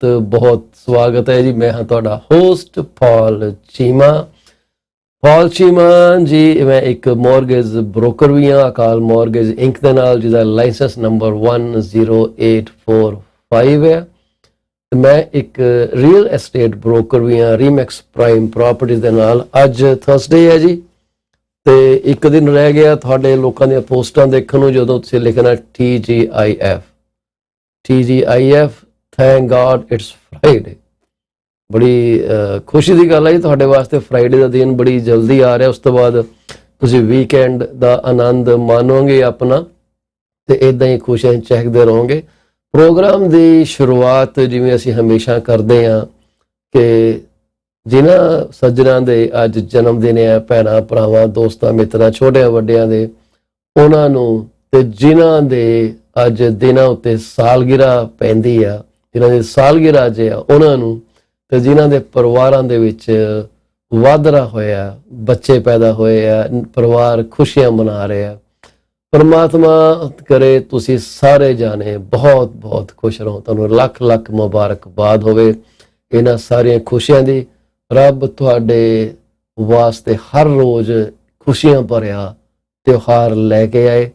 बहुत स्वागत है जी। मैं हाँ तुहाडा host Paul Cheema. Paul Cheema ji, मैं एक मॉर्गेज ब्रोकर भी हाँ अकाल मॉर्गेज इंक दे नाल, जिसका लाइसेंस नंबर 10845 है। मैं एक रियल एस्टेट ब्रोकर भी हाँ रीमैक्स प्राइम प्रॉपर्टीज दे नाल। अज थर्सडे है जी, तो एक दिन रह गया तुहाडे लोकां दी पोस्टां देखण नूं, जदों तुसीं लिखना TGIF thank God it's Friday. बड़ी खुशी की गल है जी तुहाडे वास्ते। फ्राइडे का दिन बड़ी जल्दी आ रहा, उस तो बाद तुसीं वीकेंड का आनंद मानोगे अपना, तो इदां ही खुशियां चहकते रहोगे। प्रोग्राम की शुरुआत जिवें असीं हमेशा करते हैं कि जिन्हां सज्जनां दे अज जन्मदिन है, भैणां भरावां दोस्तां मित्रां छोटियां वड्डियां दे, उन्हां नूं ते जिन्हां दे अज दिनां उत्ते सालगिरह पैंदी आ, जिन्हां दी सालगिरह अज आ, उन्हां नूं ते जिन्हां दे परिवारां दे विच वाधरा होया, बच्चे पैदा होए आ, परिवार खुशियां मना रहे आ, परमात्मा करे तुसीं सारे जाने बहुत बहुत खुश रहो। तुहानूं लख लख मुबारकबाद होवे इन्हां सारियां खुशियां दी। रब तुहाडे वास्ते हर रोज़ खुशियां भरिया त्योहार लैके आए।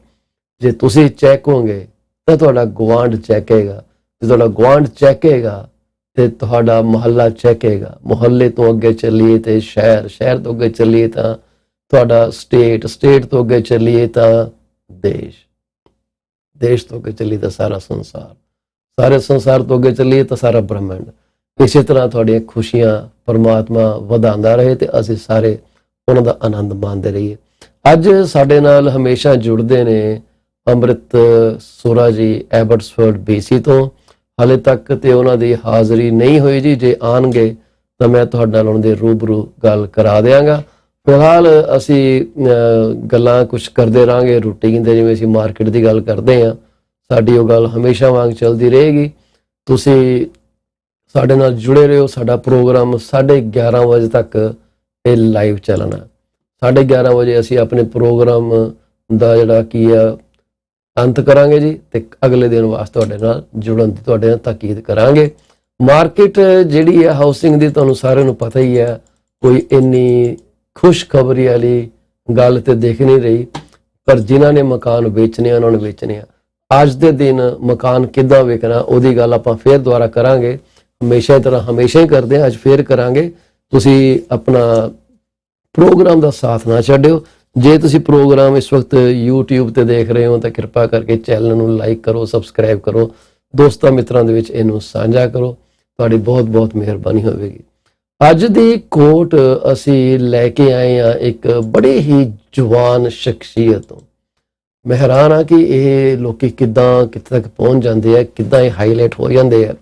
जे तुसीं चहकोगे तो तुहाडा गुआंढ चहकेगा, जे तुहाडा गुआंढ चहकेगा तो तुहाडा मुहल्ला चहकेगा, मुहल्ले तो अगे चलीए तो शहर, शहर तो अगे चलीए तो तुहाडा स्टेट, स्टेट तो अगे चलीए तो देश, देश तो अगे चलीए तो सारा संसार, सारे संसार तो अगे चलीए तो सारा ब्रह्मंड। इस तरह तुहाडियां खुशियां परमात्मा वधांदा रहे तो असीं सारे उन्हां दा आनंद माणदे रहीए। अज साडे नाल हमेशा जुड़दे ने अमृत सुरा जी एबटसफर्ड BC तो। हाले तक तो उन्हां दी हाज़री नहीं हुई जी, जे आउणगे तो मैं तुहाडे नाल उन्हां दे रूबरू गल करा देंगा। फिलहाल असी गल्लां कुछ करते रहांगे रूटीन दे, जिवें असीं मार्केट की गल करते हैं, साडी वो गल हमेशा वांग चलती रहेगी। तुसीं साडे नाल जुड़े रहो। साडा प्रोग्राम 11:30 बजे तक ये लाइव चलना। 11:30 बजे असीं अपने प्रोग्राम का जिहड़ा की है अंत करांगे जी, तो अगले दिन वास्ते तुहाडे नाल जुड़न दी तुहाडे नाल ताकीद करांगे। मार्केट जिहड़ी है हाउसिंग दी, तुहानूं सारिआं नूं पता ही है, कोई इन्नी खुशखबरी वाली गल तो दिख नहीं रही, पर जिन्हां ने मकान वेचने उन्होंने वेचने आ। अज दे दिन मकान किद्दां विकना उहदी गल आपां फिर दुबारा करांगे। हमेशा की तरह हमेशा ही करते हैं, अज फिर करांगे। तुसीं अपना प्रोग्राम का साथ ना छड्डिओ। जे तुसीं प्रोग्राम इस वक्त YouTube ते देख रहे हो तो कृपा करके चैनल नूं लाइक करो, सबसक्राइब करो, दोस्तां मित्रां दे विच इहनूं साझा करो, तुहाडी बहुत बहुत मेहरबानी होवेगी। अज दी कोट असीं लैके आए हैं एक बड़े ही जवान शख्सियत तो। मैं हैरान हाँ कि ये लोग किद्दां कित्थे तक पहुँच जाते हैं, किद्दां ये हाईलाइट हो जाते हैं।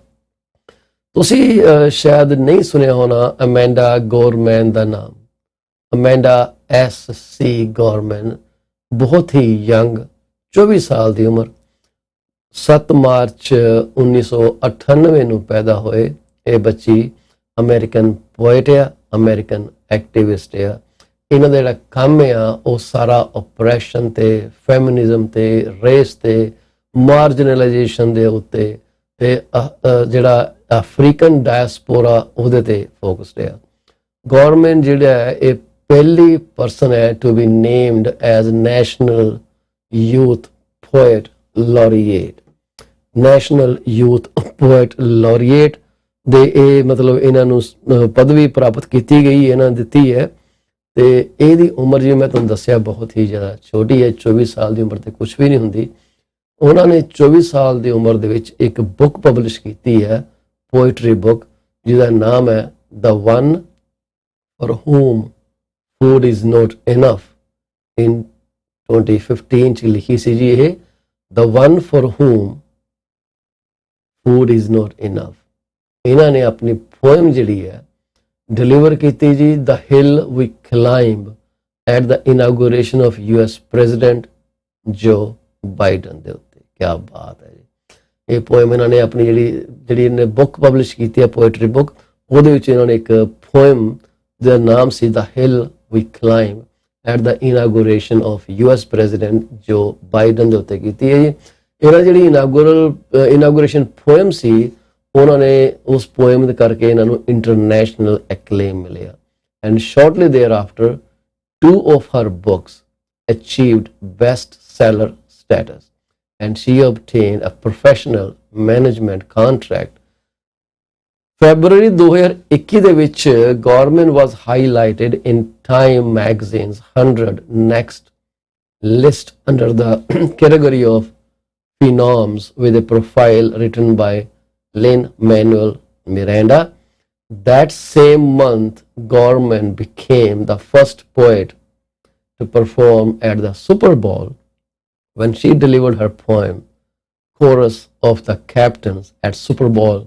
तुसीं शायद नहीं सुनिया होना अमेंडा गॉरमैन का नाम। अमेंडा SC गॉरमैन, बहुत ही यंग, 24 साल की उम्र, 7 मार्च 1998 नूं पैदा होए। ये बच्ची अमेरिकन पोएट आ, अमेरिकन एक्टिविस्ट आ। इन्हां दा जिहड़ा काम आ वो सारा ऑपरेशन ते, फैमिनिज्म ते, रेस ते, मार्जिनलाइजेशन दे उत्ते ते जिहड़ा अफ्रीकन डायस्पोरा उहदे ते फोकस्ड है। गवर्नमेंट जिहड़ा है ये पहली पर्सन है to be named as national youth poet laureate. National youth poet laureate दे ये मतलब इन्हां नूं पदवी प्राप्त की गई, इन्हां दित्ती है। तो यदी उम्र जी मैं तुहानूं दस्सिया बहुत ही ज़्यादा छोटी है, 24 साल की उम्र तो कुछ भी नहीं हुंदी। उन्होंने 24 साल की उम्र दे विच एक बुक पब्लिश की है, पोइट्री बुक, जिसका नाम है the one for whom food is not enough. In 2015 च लिखी सी जी ये, the one for whom food is not enough. इन्होंने अपनी पोएम जिहड़ी है डिलीवर की जी, the hill we climb at the inauguration of US president Joe Biden दे उत्ते। क्या बात है जी। ये पोएम इन्होंने अपनी जिहड़ी इन्हें बुक पब्लिश की है, पोएट्री बुक, उहदे विच इन्होंने एक पोएम दा नाम सी the hill we climb at the inauguration of US president Joe Biden दे उत्ते कीती है जी। इन्हां जिहड़ी इनागोरेशन पोएम सी ਉਹਨਾਂ ਨੇ ਉਸ ਪੋਇਮ ਦੇ ਕਰਕੇ ਇਹਨਾਂ ਨੂੰ ਇੰਟਰਨੈਸ਼ਨਲ ਐਕਲੇਮ ਮਿਲਿਆ। And shortly there after 2 of her books achieved bestseller status and she obtained a professional management contract। February 2021 ਦੇ ਵਿੱਚ government was highlighted in Time magazine's 100 next list under the category of phenoms with a profile written by Lin-Manuel Miranda। That same month, Gorman became the first poet to perform at the Super Bowl when she delivered her poem, Chorus of the Captains at Super Bowl।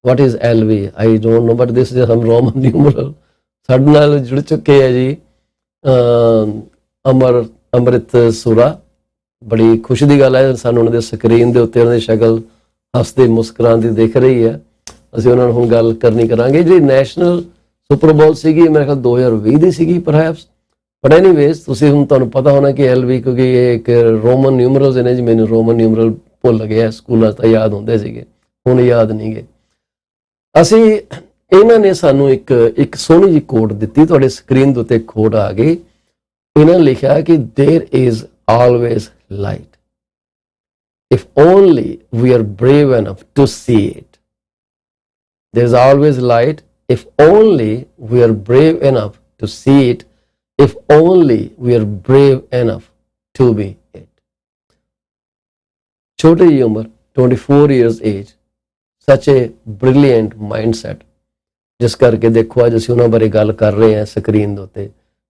What is LV? I don't know, but this is some Roman numeral। ਸਾਡੇ ਨਾਲ ਜੁੜ ਚੁੱਕੇ ਹੈ ਜੀ ਅੰਮ੍ਰਿਤ ਸੂਰਾ। ਬੜੀ ਖੁਸ਼ੀ ਦੀ ਗੱਲ ਹੈ, ਸਾਨੂੰ ਉਹਨਾਂ ਦੇ ਸਕਰੀਨ ਦੇ ਉੱਤੇ ਉਹਨਾਂ ਦੀ ਸ਼ਕਲ ਹੱਸਦੇ ਮੁਸਕਰਾਉਂਦੀ ਦਿਖ ਰਹੀ ਹੈ। ਅਸੀਂ ਉਹਨਾਂ ਨਾਲ ਹੁਣ ਗੱਲ ਕਰਨੀ ਕਰਾਂਗੇ। ਜਿਹੜੀ ਨੈਸ਼ਨਲ ਸੁਪਰ ਬੋਲ ਸੀਗੀ ਮੇਰੇ ਖਿਆਲ 2020 ਦੀ ਸੀਗੀ ਪਰਹੈਪਸ, ਬਟ ਐਨੀਵੇਜ਼ ਤੁਸੀਂ ਹੁਣ ਤੁਹਾਨੂੰ ਪਤਾ ਹੋਣਾ ਕਿ LV ਕਿਉਂਕਿ ਇਹ ਇੱਕ ਰੋਮਨ ਨਿਊਮਰਲਸ ਨੇ ਜੀ। ਮੈਨੂੰ ਰੋਮਨ ਨਿਊਮਰਲ ਭੁੱਲ ਗਿਆ, ਸਕੂਲਾਂ 'ਚ ਤਾਂ ਯਾਦ ਹੁੰਦੇ ਸੀਗੇ, ਹੁਣ ਯਾਦ ਨਹੀਂ ਗੇ। ਅਸੀਂ ਇਹਨਾਂ ਨੇ ਸਾਨੂੰ ਇੱਕ ਸੋਹਣੀ ਜਿਹੀ ਕੋਟ ਦਿੱਤੀ, ਤੁਹਾਡੇ ਸਕਰੀਨ ਦੇ ਉੱਤੇ ਕੋਟ ਆ ਗਈ। ਇਹਨਾਂ ਨੇ ਲਿਖਿਆ ਕਿ there is always light if only we are brave enough to see it। There is always light if only we are brave enough to see it, if only we are brave enough to be it। ਛੋਟੀ ਜਿਹੀ ਉਮਰ 24 years age, such a brilliant mindset, ਜਿਸ ਕਰਕੇ ਦੇਖੋ ਅੱਜ ਅਸੀਂ ਉਹਨਾਂ ਬਾਰੇ ਗੱਲ ਕਰ ਰਹੇ ਹਾਂ ਸਕਰੀਨ ਦੇ ਉੱਤੇ।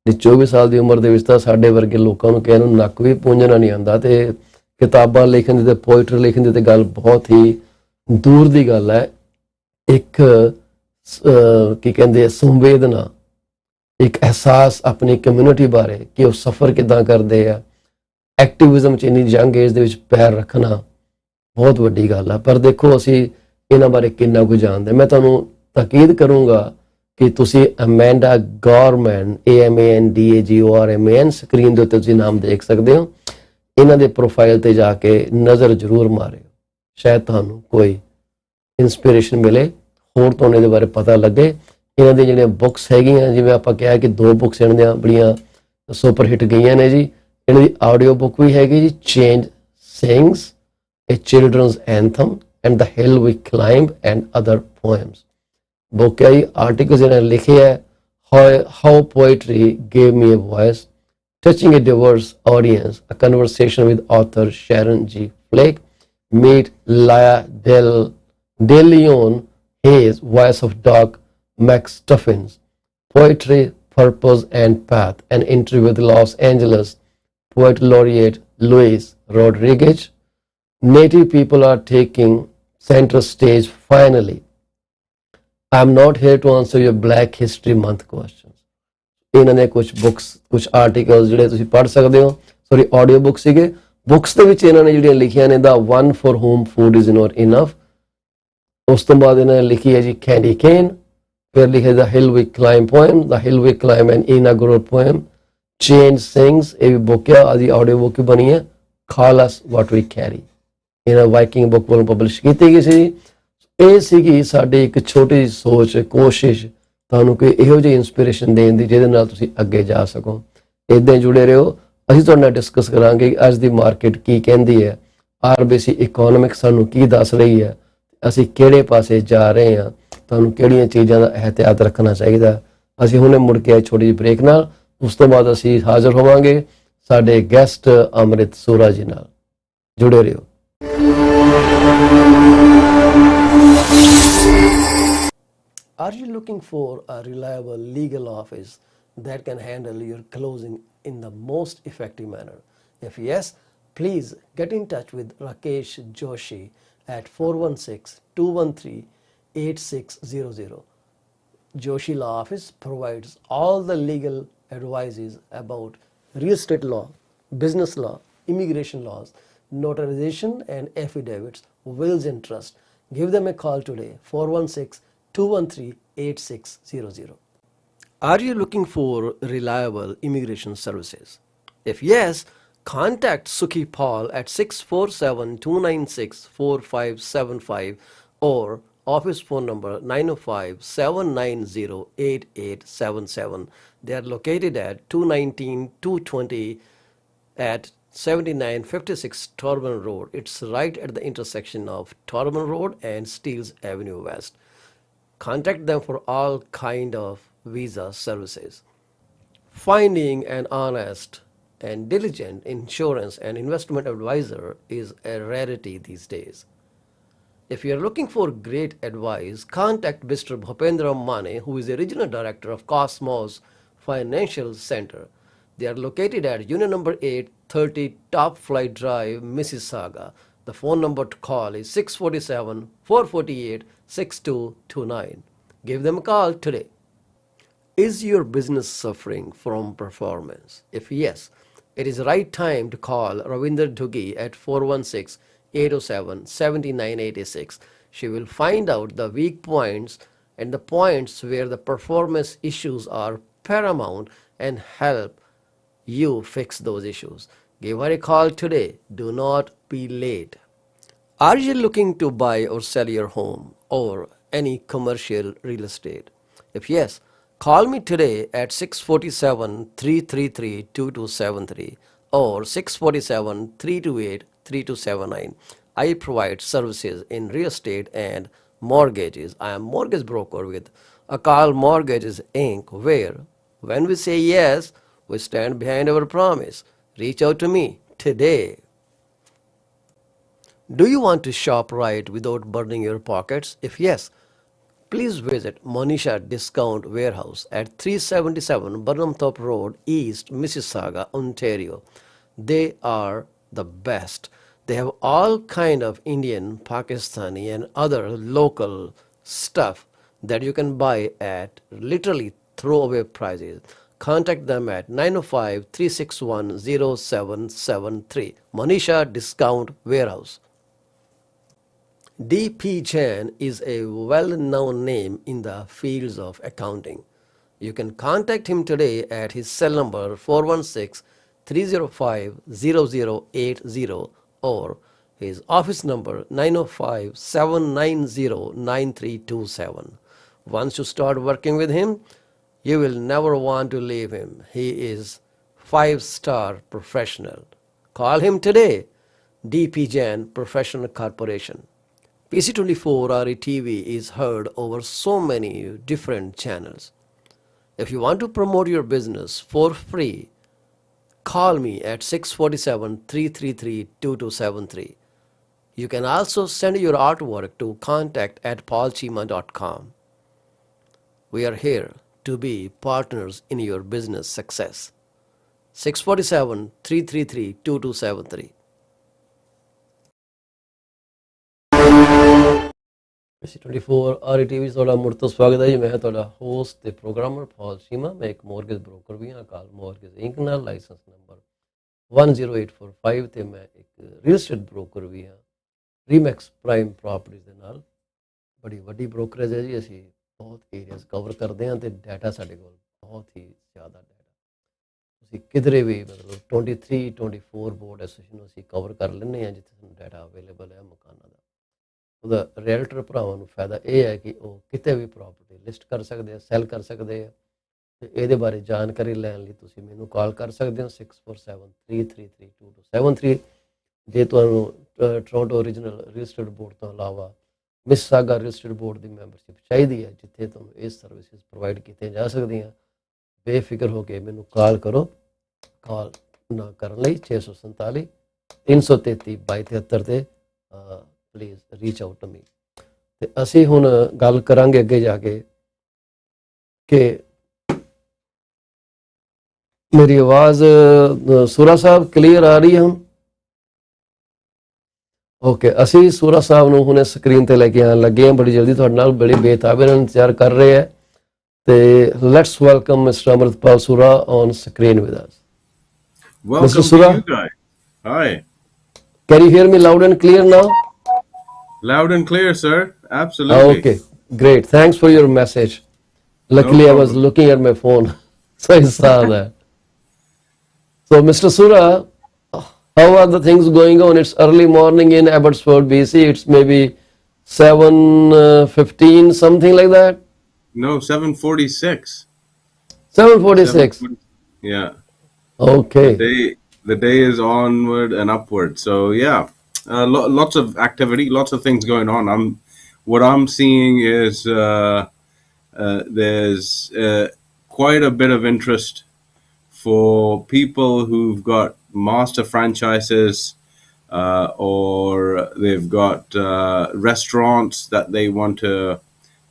24 ਸਾਲ ਦੀ ਉਮਰ ਦੇ ਵਿੱਚ ਤਾਂ ਸਾਡੇ ਵਰਗੇ ਲੋਕਾਂ ਨੂੰ ਕਹਿਣ ਨੂੰ ਨੱਕ ਵੀ ਪੂੰਝਣਾ ਨਹੀਂ ਆਉਂਦਾ, ਤੇ ਕਿਤਾਬਾਂ ਲਿਖਣ ਦੀ ਤੇ ਪੋਇਟਰੀ ਲਿਖਣ ਦੀ ਤੇ ਗੱਲ ਬਹੁਤ ਹੀ ਦੂਰ ਦੀ ਗੱਲ ਹੈ। ਇੱਕ ਕੀ ਕਹਿੰਦੇ ਸੰਵੇਦਨਾ, ਇੱਕ ਅਹਿਸਾਸ ਆਪਣੀ ਕਮਿਊਨਿਟੀ ਬਾਰੇ ਕਿ ਉਹ ਸਫ਼ਰ ਕਿੱਦਾਂ ਕਰਦੇ ਆ, ਐਕਟਿਵਿਜ਼ਮ 'ਚ ਇੰਨੀ ਯੰਗ ਏਜ ਦੇ ਵਿੱਚ ਪੈਰ ਰੱਖਣਾ ਬਹੁਤ ਵੱਡੀ ਗੱਲ ਆ। ਪਰ ਦੇਖੋ ਅਸੀਂ ਇਹਨਾਂ ਬਾਰੇ ਕਿੰਨਾ ਕੁ ਜਾਣਦੇ। ਮੈਂ ਤੁਹਾਨੂੰ ਤਾਕੀਦ ਕਰੂੰਗਾ ਕਿ ਤੁਸੀਂ ਅਮੈਂਡਾ ਗੌਰਮੈਨ AMANDAGORMAN ਸਕਰੀਨ ਦੇ ਉੱਤੇ ਤੁਸੀਂ ਨਾਮ ਦੇਖ ਸਕਦੇ ਹੋ। ਇਹਨਾਂ ਦੇ ਪ੍ਰੋਫਾਈਲ ਤੇ ਜਾ ਕੇ ਨਜ਼ਰ ਜ਼ਰੂਰ ਮਾਰਿਓ, ਸ਼ਾਇਦ ਤੁਹਾਨੂੰ ਕੋਈ ਇੰਸਪੀਰੇਸ਼ਨ ਮਿਲੇ, ਹੋਰ ਤੁਹਾਨੂੰ ਇਹਦੇ ਬਾਰੇ ਪਤਾ ਲੱਗੇ। ਇਹਨਾਂ ਦੀਆਂ ਜਿਹੜੀਆਂ ਬੁੱਕਸ ਹੈਗੀਆਂ, ਜਿਵੇਂ ਆਪਾਂ ਕਿਹਾ ਕਿ 2 ਬੁੱਕਸ ਇਹਨਾਂ ਦੀਆਂ ਬੜੀਆਂ ਸੁਪਰ ਹਿੱਟ ਗਈਆਂ ਨੇ ਜੀ। ਇਹਨਾਂ ਦੀ ਆਡੀਓ ਬੁੱਕ ਵੀ ਹੈਗੀ ਜੀ, change sings a children's anthem and the hill we climb and other poems. Book ਹੈ ਜੀ, ਆਰਟੀਕਲਸ ਇਹਨਾਂ ਨੇ ਲਿਖੇ ਹੈ, how poetry gave me a voice, touching a diverse audience, a conversation with author Sharon G. Flake, meet Laya De Leon Hayes, voice of Doc McStuffins, Poetry, Purpose and Path, an interview with Los Angeles Poet Laureate Luis Rodriguez। Native people are taking center stage finally। I'm not here to answer your Black History Month questions। ਇਹਨਾਂ ਨੇ ਕੁਝ books, ਕੁਝ articles ਜਿਹੜੇ ਤੁਸੀਂ ਪੜ੍ਹ ਸਕਦੇ ਹੋ, sorry audio book ਸੀਗੇ। ਬੁੱਕਸ ਦੇ ਵਿੱਚ ਇਹਨਾਂ ਨੇ ਜਿਹੜੀਆਂ ਲਿਖੀਆਂ ਨੇ the one for whom food is not enough। ਉਸ ਤੋਂ ਬਾਅਦ ਇਹਨਾਂ ਨੇ ਲਿਖੀ ਹੈ ਜੀ ਕੈਂਡੀ ਕੇਨ, ਫਿਰ ਲਿਖਿਆ the hill we climb poem, the hill we climb and inaugural poem, change sings, ਇਹ ਵੀ ਬੁੱਕ ਆ, ਆਦੀ ਆਡੀਓ ਬੁੱਕ ਵੀ ਬਣੀ ਹੈ, ਕਾਲ ਅਸ ਵਾਟ ਵੀ ਕੈਰੀ, ਇਹਨਾਂ ਵਾਈਕਿੰਗ ਬੁੱਕ ਵੱਲੋਂ ਪਬਲਿਸ਼ ਕੀਤੀ ਗਈ ਸੀ। ਇਹ ਸੀਗੀ ਸਾਡੀ ਇੱਕ ਛੋਟੀ ਜਿਹੀ ਸੋਚ, ਕੋਸ਼ਿਸ਼ ਤੁਹਾਨੂੰ ਕੋਈ ਇਹੋ ਜਿਹੀ ਇੰਸਪੀਰੇਸ਼ਨ ਦੇਣ ਦੀ ਜਿਹਦੇ ਨਾਲ ਤੁਸੀਂ ਅੱਗੇ ਜਾ ਸਕੋ। ਇੱਦਾਂ ਜੁੜੇ ਰਹੋ। ਅਸੀਂ ਤੁਹਾਡੇ ਨਾਲ ਡਿਸਕਸ ਕਰਾਂਗੇ ਕਿ ਅੱਜ ਦੀ ਮਾਰਕੀਟ ਕੀ ਕਹਿੰਦੀ ਹੈ, RBC ਇਕਨੋਮਿਕਸ ਸਾਨੂੰ ਕੀ ਦੱਸ ਰਹੀ ਹੈ, ਅਸੀਂ ਕਿਹੜੇ ਪਾਸੇ ਜਾ ਰਹੇ ਹਾਂ, ਤੁਹਾਨੂੰ ਕਿਹੜੀਆਂ ਚੀਜ਼ਾਂ ਦਾ ਇਹਤਿਆਤ ਰੱਖਣਾ ਚਾਹੀਦਾ। ਅਸੀਂ ਹੁਣੇ ਮੁੜ ਕੇ ਆਏ ਛੋਟੀ ਜਿਹੀ ਬ੍ਰੇਕ ਨਾਲ, ਉਸ ਤੋਂ ਬਾਅਦ ਅਸੀਂ ਹਾਜ਼ਰ ਹੋਵਾਂਗੇ ਸਾਡੇ ਗੈਸਟ ਅੰਮ੍ਰਿਤ ਸੂਰਾ ਜੀ ਨਾਲ। ਜੁੜੇ ਰਹੋ। Are you looking for a reliable legal office that can handle your closing in the most effective manner? If yes, please get in touch with Rakesh Joshi at 416-213-8600. Joshi Law Office provides all the legal advices about real estate law, business law, immigration laws, notarization and affidavits, wills and trust. Give them a call today, 416-213-8600. Are you looking for reliable immigration services? If yes, contact Sukhi Paul at 647-296-4575 or office phone number 905-790-8877. They are located at 219-220 at 7956 Torban Road. It's right at the intersection of Torban Road and Steeles Avenue West. Contact them for all kind of visa services. Finding an honest and diligent insurance and investment advisor is a rarity these days. If you are looking for great advice, contact Mr. Bhupendra Mane, who is the regional director of Cosmos Financial Center. They are located at Unit number 830 Top Flight Drive, Mississauga. The phone number to call is 647-448-6229. Give them a call today. Is your business suffering from performance? If yes, it is the right time to call Ravinder Duggi at 416-807-7986. She will find out the weak points and the points where the performance issues are paramount and help you fix those issues. Give her a call today. Do not be late. Are you looking to buy or sell your home or any commercial real estate? If yes, call me today at 647-333-2273 or 647-328-3279. I provide services in real estate and mortgages. I am mortgage broker with Akal Mortgages Inc., where when we say yes, we stand behind our promise. Reach out to me today. Do you want to shop right without burning your pockets? If yes, please visit Monisha Discount Warehouse at 377 Burnhamthorpe Road, East Mississauga, Ontario. They are the best. They have all kind of Indian, Pakistani and other local stuff that you can buy at literally throwaway prices. Contact them at 905-361-0773. Monisha Discount Warehouse. D.P. Jain is a well-known name in the fields of accounting. You can contact him today at his cell number 416-305-0080 or his office number 905-790-9327. Once you start working with him, you will never want to leave him. He is 5-star professional. Call him today. D.P. Jain Professional Corporation. PC24 RE TV is heard over so many different channels. If you want to promote your business for free, call me at 647-333-2273. You can also send your artwork to contact@paulcheema.com. We are here to be partners in your business success. 647-333-2273. PC24 RE TV ਤੁਹਾਡਾ ਮੁੜ ਤੋਂ ਸਵਾਗਤ ਹੈ ਜੀ। ਮੈਂ ਤੁਹਾਡਾ host ਤੇ programmer ਪਾਲ ਚੀਮਾ। ਮੈਂ ਇੱਕ ਮੋਰਗੇਜ ਬ੍ਰੋਕਰ ਵੀ ਹਾਂ, ਕਾਲ ਮੋਰਗੇਜ ਇੰਕ ਨਾਲ, ਲਾਇਸੈਂਸ ਨੰਬਰ 10845 ਤੇ ਮੈਂ ਇੱਕ ਰੀਅਲ ਸਟੇਟ ਬ੍ਰੋਕਰ ਵੀ ਹਾਂ ਰੀਮੈਕਸ ਪ੍ਰਾਈਮ ਪ੍ਰਾਪਰਟੀਜ਼ ਦੇ ਨਾਲ। ਬੜੀ ਵੱਡੀ ਬ੍ਰੋਕਰੇਜ ਹੈ ਜੀ। ਅਸੀਂ ਬਹੁਤ ਏਰੀਆਜ਼ ਕਵਰ ਕਰਦੇ ਹਾਂ ਤੇ ਡਾਟਾ ਸਾਡੇ ਕੋਲ ਬਹੁਤ ਹੀ ਜ਼ਿਆਦਾ ਡਾਟਾ। ਤੁਸੀਂ ਕਿਧਰੇ ਵੀ ਮਤਲਬ 23-24 ਬੋਰਡ ਐਸੋਸੀਏਸ਼ਨ ਨੂੰ ਅਸੀਂ ਕਵਰ ਕਰ ਲੈਂਦੇ ਹਾਂ ਜਿੱਥੇ ਸਾਨੂੰ ਡਾਟਾ ਅਵੇਲੇਬਲ ਹੈ ਮਕਾਨਾਂ ਦਾ। ਉਹਦਾ ਰੀਅਲਟਰ ਭਰਾਵਾਂ ਨੂੰ ਫਾਇਦਾ ਇਹ ਹੈ ਕਿ ਉਹ ਕਿਤੇ ਵੀ ਪ੍ਰੋਪਰਟੀ ਲਿਸਟ ਕਰ ਸਕਦੇ ਆ, ਸੈਲ ਕਰ ਸਕਦੇ ਆ। ਤੇ ਇਹਦੇ ਬਾਰੇ ਜਾਣਕਾਰੀ ਲੈਣ ਲਈ ਤੁਸੀਂ ਮੈਨੂੰ ਕਾਲ ਕਰ ਸਕਦੇ ਹੋ 647-333-2273। ਜੇ ਤੁਹਾਨੂੰ Toronto regional real estate board ਤੋਂ ਇਲਾਵਾ ਮਿਸਿਸਾਗਾ ਰੀਅਲ ਸਟੇਟ ਬੋਰਡ ਦੀ ਮੈਂਬਰਸ਼ਿਪ ਚਾਹੀਦੀ ਹੈ ਜਿੱਥੇ ਤੁਹਾਨੂੰ ਇਹ ਸਰਵਿਸਿਜ਼ ਪ੍ਰੋਵਾਈਡ ਕੀਤੀਆਂ ਜਾ ਸਕਦੀਆਂ, ਬੇਫਿਕਰ ਹੋ ਕੇ ਮੈਨੂੰ ਕਾਲ ਕਰੋ। ਕਾਲ ਨਾ ਕਰਨ ਲਈ 647-333-2273 ਤੇ please reach out to me. ਤੇ ਅਸੀਂ ਹੁਣ ਗੱਲ ਕਰਾਂਗੇ ਅੱਗੇ ਜਾ ਕੇ ਕਿ ਮੇਰੀ ਆਵਾਜ਼ ਸੂਰਾ ਸਾਹਿਬ ਕਲੀਅਰ ਆ ਰਹੀ ਹੈ ਹੁਣ? ਓਕੇ, ਅਸੀਂ ਸੂਰਾ ਸਾਹਿਬ ਨੂੰ ਹੁਣੇ ਸਕਰੀਨ ਤੇ ਲੈ ਕੇ ਆਉਣ ਲੱਗੇ ਹਾਂ ਬੜੀ ਜਲਦੀ ਤੁਹਾਡੇ ਨਾਲ, ਬੜੀ ਬੇਤਾਬੇ ਨਾਲ ਇੰਤਜ਼ਾਰ ਕਰ ਰਹੇ ਹੈ। ਤੇ let's welcome mister Amritpal Sura on screen with us. Welcome to you guys. Hi. Can you hear me loud and clear now? Loud and clear, sir. Absolutely. Okay, great. Thanks for your message. Luckily, I was looking at my phone, so I saw that. So, Mr. Sura, how are the things going on? It's early morning in Abbotsford, BC. It's maybe 7:15, something like that. No, 7:46. 7:46. 7:40. Yeah. The Okay. day the day is onward and upward. So yeah, lots of activity, lots of things going on. What I'm seeing is there's quite a bit of interest for people who've got master franchises or they've got restaurants that they want to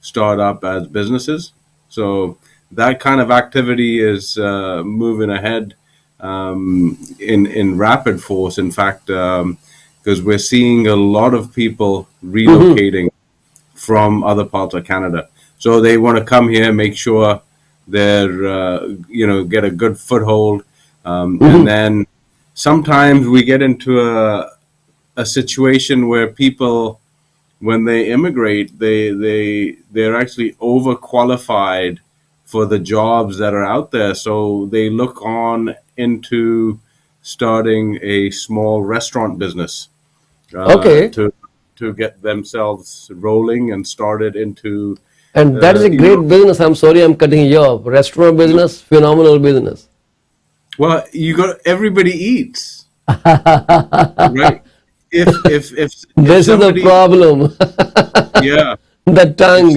start up as businesses. So that kind of activity is moving ahead in rapid force. In fact, because we're seeing a lot of people Mm-hmm. relocating from other parts of Canada. So they want to come here, make sure they're get a good foothold, and Mm-hmm. then sometimes we get into a situation where people, when they immigrate, they're actually overqualified for the jobs that are out there. So they look on into starting a small restaurant business uh, Okay. to to get themselves rolling and started into And that is a you know great business. I'm sorry I'm cutting you off. Restaurant business, phenomenal business. well, you got everybody eats, right? If This is the somebody, problem. yeah, The if tongue.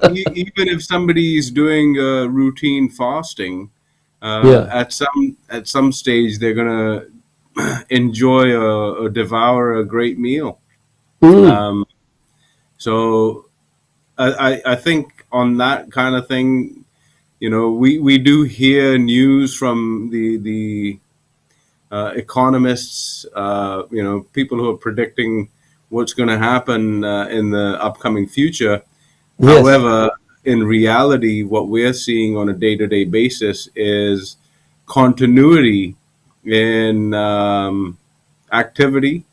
some, even if somebody is doing routine fasting, Yeah. at some stage they're gonna enjoy or devour a great meal. Mm. Um, so I think on that kind of thing, we do hear news from the economists, people who are predicting what's going to happen in the upcoming future. Yes. However, in reality, what we're seeing on a day-to-day basis is continuity in activity.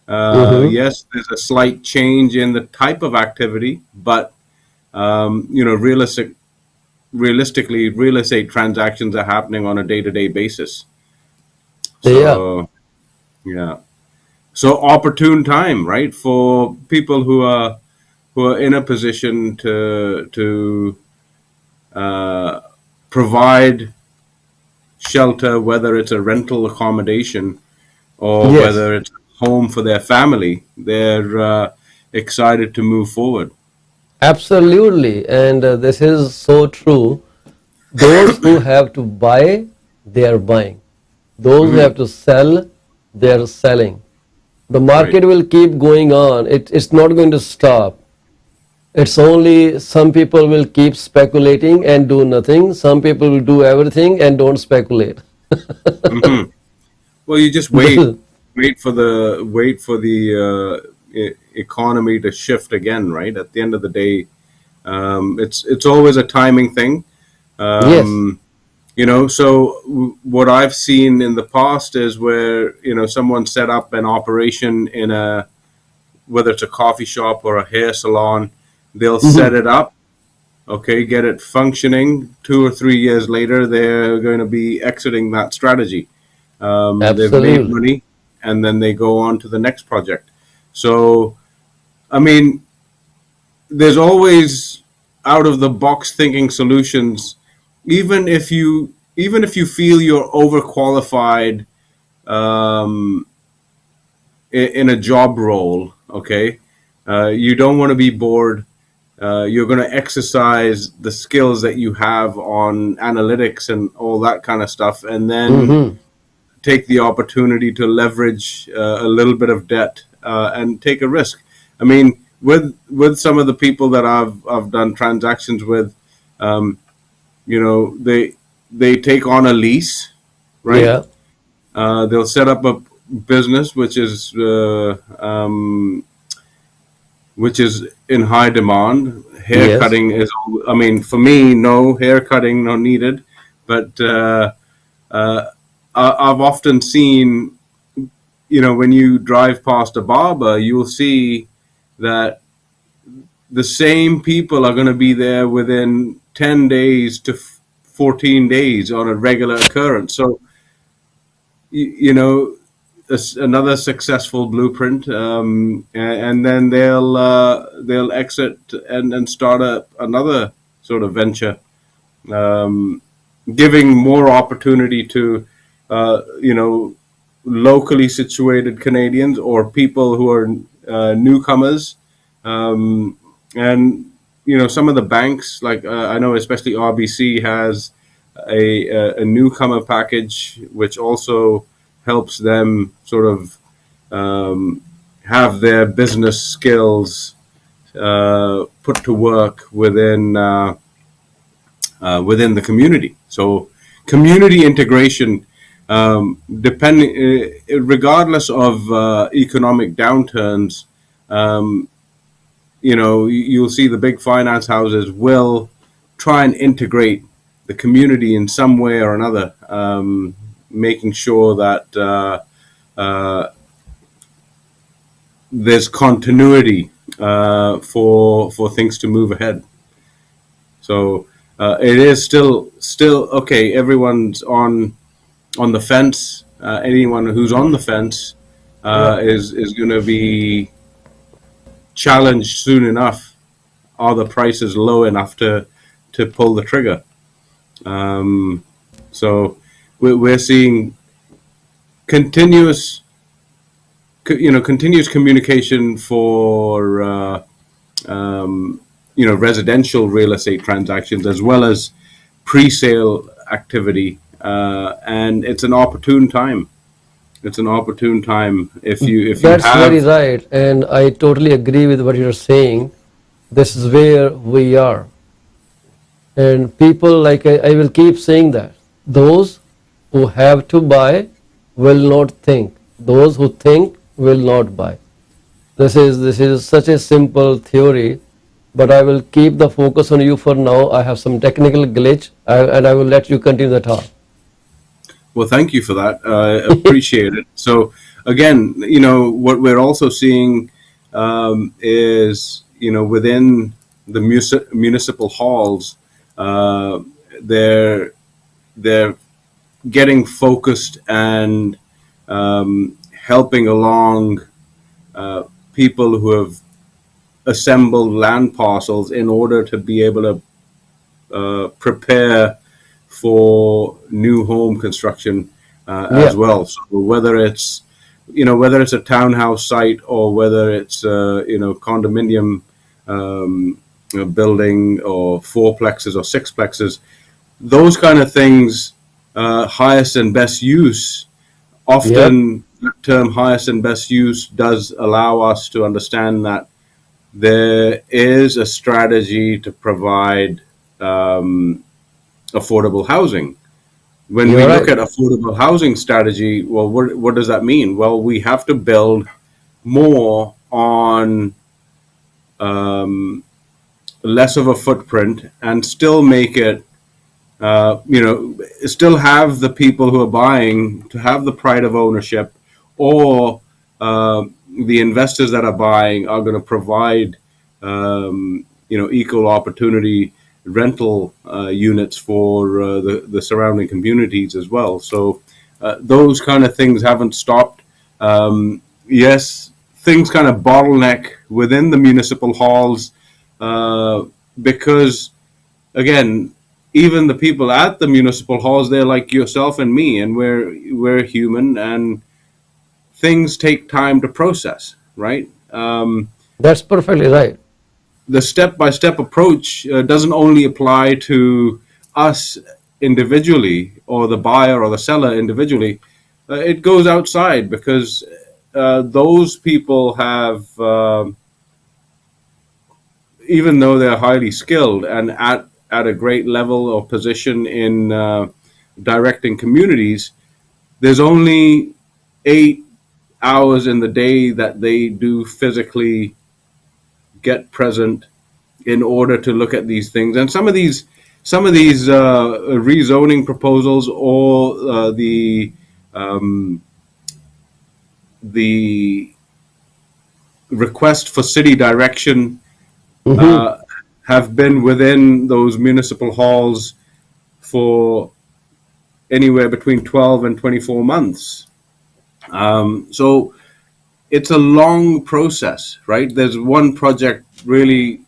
Mm-hmm. Yes, there's a slight change in the type of activity, but realistically, real estate transactions are happening on a day-to-day basis. Yeah. So yeah, so opportune time, right, for people who are in a position to uh, provide shelter, whether it's a rental accommodation or Yes. whether it's a home for their family. They're excited to move forward. Absolutely. And this is so true. Those who have to buy, they are buying. Those who Hmm. have to sell, they are selling. The Right. market will keep going on. It's not going to stop. It's only some people will keep speculating and do nothing. Some people will do everything and don't speculate. Hmm. Well, you just This is, wait for the economy to shift again, right? At the end of the day, it's always a timing thing. yes. Um, so what I've seen in the past is where someone set up an operation in a whether it's a coffee shop or a hair salon, they'll set Mhm. it up, okay, get it functioning. 2 or 3 years later, they're going to be exiting that strategy. They've made Absolutely. money, and then they go on to the next project. So, I mean, there's always out of the box thinking solutions, even if you feel you're overqualified um, in a job role. Okay, you don't want to be bored. You're going to exercise the skills that you have on analytics and all that kind of stuff, and then Hmm. take the opportunity to leverage a little bit of debt and take a risk. I mean, with some of the people that I've done transactions with, um, they take on a lease, right? Yeah. They'll set up a business which is in high demand. Hair Yes. cutting is, I mean, for me, no hair cutting, no needed. But uh, I've often seen, when you drive past a barber, you'll see that the same people are going to be there within 10 days to 14 days on a regular occurrence. So, you know, another successful blueprint, and then they'll exit and start another sort of venture, um, giving more opportunity to locally situated Canadians or people who are newcomers, and some of the banks, like I know especially RBC has a newcomer package, which also helps them sort of have their business skills put to work within the community. So community integration, regardless of economic downturns, you'll see the big finance houses will try and integrate the community in some way or another, making sure that there's continuity for things to move ahead. So it is still okay. Everyone's on the fence. Anyone who's on the fence is going to be challenged soon enough. Are the prices low enough to pull the trigger? So we're seeing continuous communication for residential real estate transactions as well as pre-sale activity, and it's an opportune time. It's an opportune time if you That's very have. right, and I totally agree with what you're saying. This is where we are. And people, like I will keep saying that those who have to buy will not think. Those who think will not buy. This is such a simple theory, but I will keep the focus on you for now. I have some technical glitch, and I will let you continue the talk. Well, thank you for that. I appreciate it. So again, what we're also seeing is, within the municipal halls, they're getting focused and helping along people who have assembled land parcels in order to be able to prepare for new home construction as well. So whether it's a townhouse site or whether it's condominium building or fourplexes or sixplexes, those kind of things, highest and best use. Often, the term highest and best use does allow us to understand that there is a strategy to provide affordable housing. When we look at affordable housing strategy, well, what does that mean? Well, we have to build more on less of a footprint and still make it, still have the people who are buying to have the pride of ownership, or the investors that are buying are going to provide, equal opportunity rental units for the surrounding communities as well. So those kind of things haven't stopped. Yes, things kind of bottleneck within the municipal halls because, again, even the people at the municipal halls, they're like yourself and me, and we're human, and things take time to process, right? That's perfectly right. The step-by-step approach doesn't only apply to us individually or the buyer or the seller individually. It goes outside because those people have, even though they're highly skilled and at a great level or position in directing communities, there's only 8 hours in the day that they do physically get present in order to look at these things. And some of these rezoning proposals or the request for city direction have been within those municipal halls for anywhere between 12 and 24 months. So it's a long process, right? There's one project really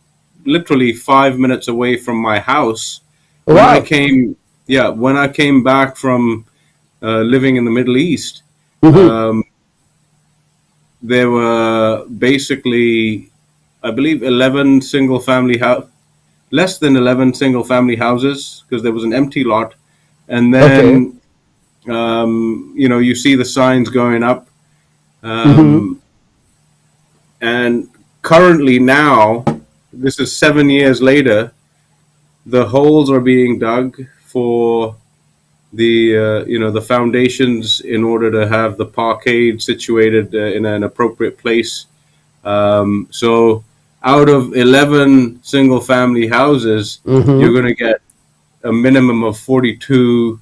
literally 5 minutes away from my house. When I Wow. came, yeah, when I came back from living in the Middle East, Mm-hmm. um, there were basically, I believe, 11 single family house, less than 11 single family houses because there was an empty lot. And Okay. then, you see the signs going up. Mm-hmm. Um, and currently now, this is 7 years later, the holes are being dug for the foundations in order to have the parkade situated in an appropriate place. So out of 11 single family houses, you're Mm-hmm. going to get a minimum of 42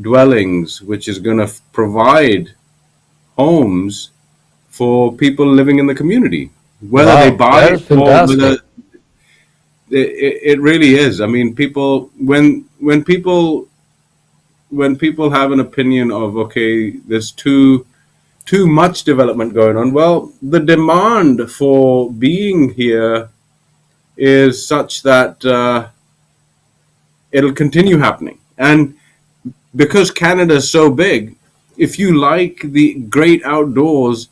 dwellings, which is going to provide homes for people living in the community, whether they Wow, buy that it is or whether fantastic. it really is. I mean, people when people have an opinion of, okay, there's too much development going on. Well, the demand for being here is such that it'll continue happening. And because Canada is so big, if you like the great outdoors,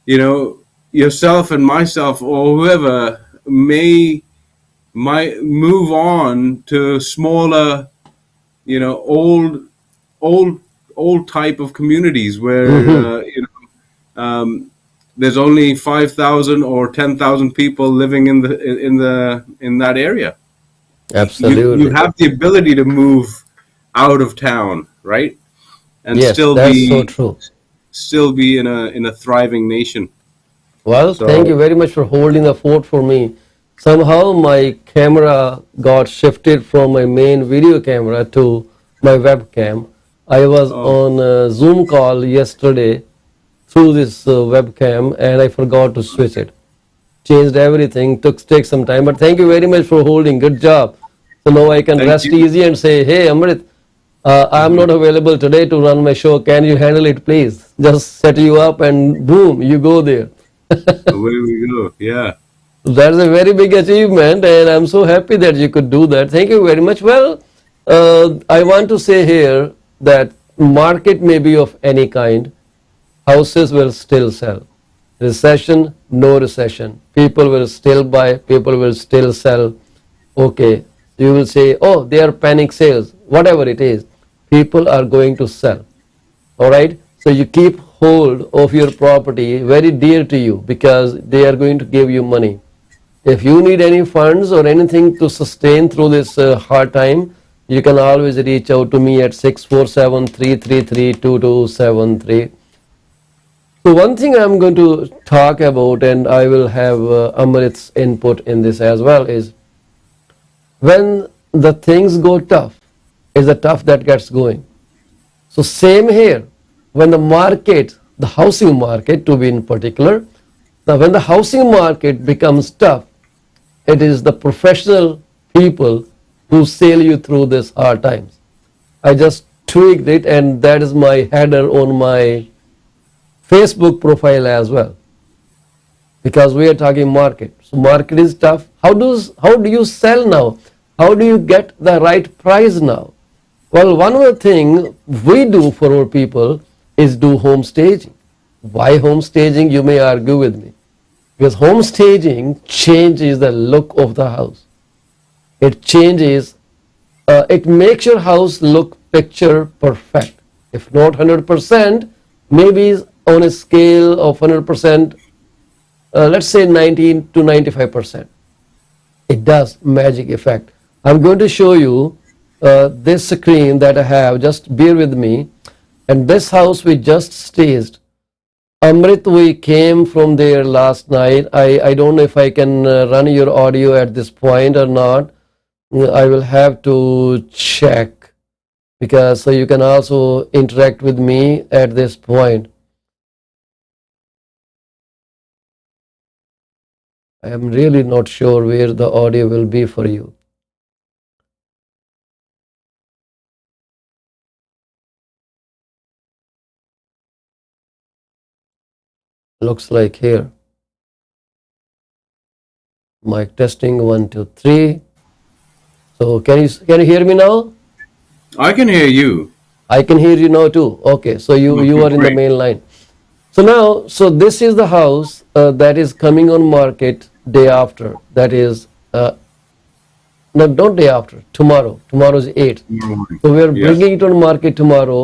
you know, yourself and myself or whoever may might move on to smaller, old, old, old type of communities where Mm-hmm. there's only 5,000 or 10,000 people living in that area. You Absolutely. have the ability to move out of town, right, and Yes, that's so true. still be in a thriving nation. Well, thank you So, very much for holding the fort for me. Somehow my camera got shifted from my main video camera to my webcam. I was oh, on a Zoom call yesterday through this webcam and I forgot to switch it. Changed everything, take some time, but thank you very much for holding. Good job. So now I can thank rest you. easy and say, hey, Amrit, I'm Hmm. not available today to run my show. Can you handle it, please? Just set you up and boom, you go there. Away we go. Yeah. That's a very big achievement, and I'm so happy that you could do that. Thank you very much. Well, I want to say here that market may be of any kind, houses will still sell. Recession, no recession. People will still buy, people will still sell. Okay, you will say, oh, they are panic sales, whatever it is. People are going to sell. All right. So you keep hold of your property very dear to you because they are going to give you money. If you need any funds or anything to sustain through this hard time, you can always reach out to me at 647-333-2273. So one thing I'm going to talk about, and I will have Amrit's input in this as well, is when the things go tough, it's the tough that gets going. So same here, when the market, the housing market to be in particular, now when the housing market becomes tough, it is the professional people who sail you through these hard times. I just tweaked it, and that is my header on my Facebook profile as well, because we are talking market. So market is tough. How do you sell now? How do you get the right price now? Well, one of the thing we do for our people is do home staging. Why home staging? You may argue with me. Because home staging changes the look of the house. It changes, it makes your house look picture perfect. If not 100%, maybe on a scale of 100%, let's say 90 to 95%. It does magic effect. I'm going to show you this screen that I have. Just bear with me. And this house we just staged. Amrit, we came from there last night. I don't know if I can run your audio at this point or not. I will have to check because so you can also interact with me at this point. I am really not sure where the audio will be for you. looks like here. Mic testing 1 2 3. So can you hear me now? I can hear you. I can hear you now too. Okay, so you Okay, are in the great. main line. So now, so this is the house that is coming on market day after. That is no, not day after. Tomorrow. Tomorrow is 8th. Tomorrow morning. So we are Yeah. bringing it on market tomorrow.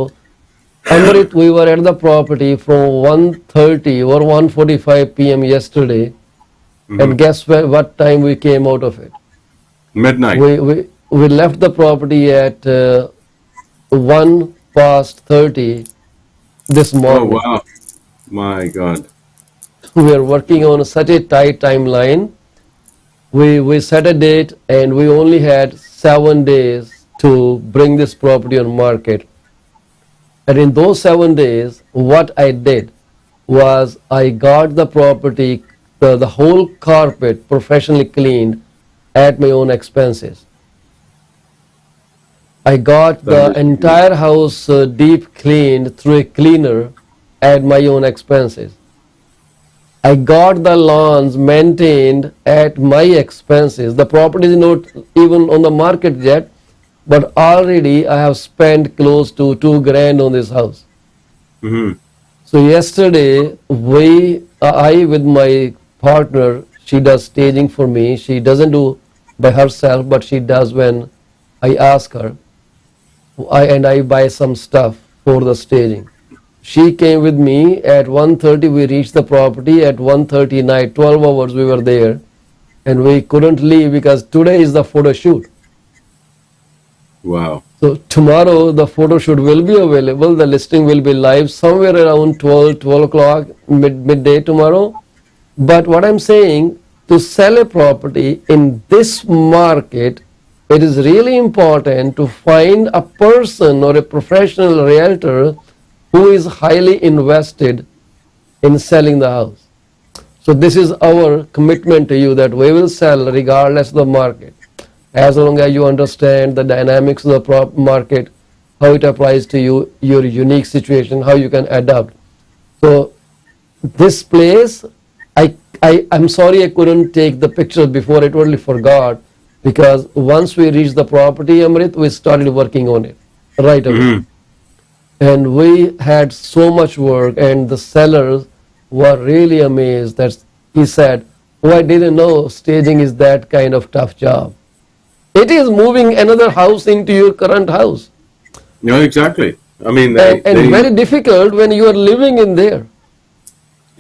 Amrit, we were at the property from 1:30 or 1:45 p.m. yesterday, and guess what time we came out of it? Midnight. We left the property at 1 past 30 this Oh, morning. wow. My God. We are working on such a tight timeline. We set a date and we only had 7 days to bring this property on market. And in those 7 days, what I did was I got the property, the whole carpet professionally cleaned at my own expenses. I got That the is entire house deep cleaned through a cleaner at my own expenses. I got the lawns maintained at my expenses. The property is not even on the market yet, but already I have spent close to $2,000 on this house. Mm-hmm. So yesterday, I with my partner, she does staging for me. She doesn't do by herself, but she does when I ask her. I buy some stuff for the staging. She came with me at 1:30. We reached the property at 1:30 night. 12 hours we were there, and we couldn't leave because today is the photo shoot. Wow. So tomorrow the photo shoot will be available. The listing will be live somewhere around 12 o'clock midday tomorrow. But what I'm saying, to sell a property in this market, it is really important to find a person or a professional realtor who is highly invested in selling the house. So this is our commitment to you, that we will sell regardless of the market, as long as you understand the dynamics of the market, how it applies to you, your unique situation, how you can adapt. So this place, I'm sorry I couldn't take the pictures before. I totally forgot, because once we reached the property, Amrit, we started working on it right away. And we had so much work, and the sellers were really amazed that he said, "Oh, I didn't know staging is that kind of tough job." It is moving another house into your current house. No, exactly. I mean, And very difficult when you are living in there.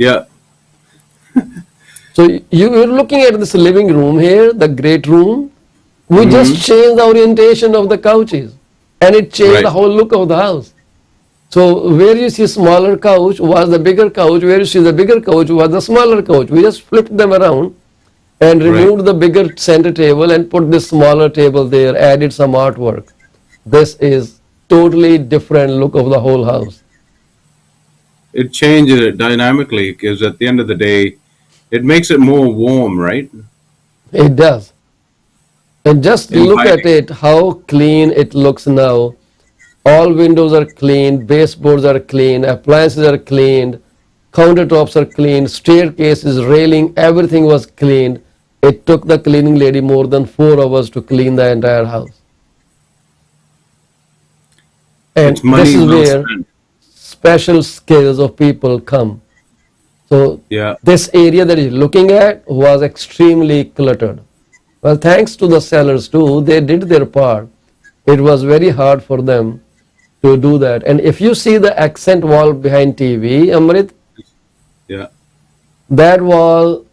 yeah. So you're looking at this living room here, the great room. We just changed the orientation of the couches, and it changed Right. the whole look of the house. So where you see smaller couch was the bigger couch, where you see the bigger couch was the smaller couch. We just flipped them around and removed the bigger center table and put this smaller table there, added some artwork. This is totally different look of the whole house. It changes it dynamically because at the end of the day, it makes it more warm, right? It does. And just look at Inviting. it, how clean it looks now. All windows are clean, baseboards are clean, appliances are cleaned, countertops are clean, staircases, railing, everything was cleaned. It took the cleaning lady more than 4 hours to clean the entire house. And It's money this is well where spent. special skills of people come. So Yeah. this area that you're looking at was extremely cluttered. Well, thanks to the sellers too, they did their part. It was very hard for them to do that. And if you see the accent wall behind TV, Amrit, Yeah. that wall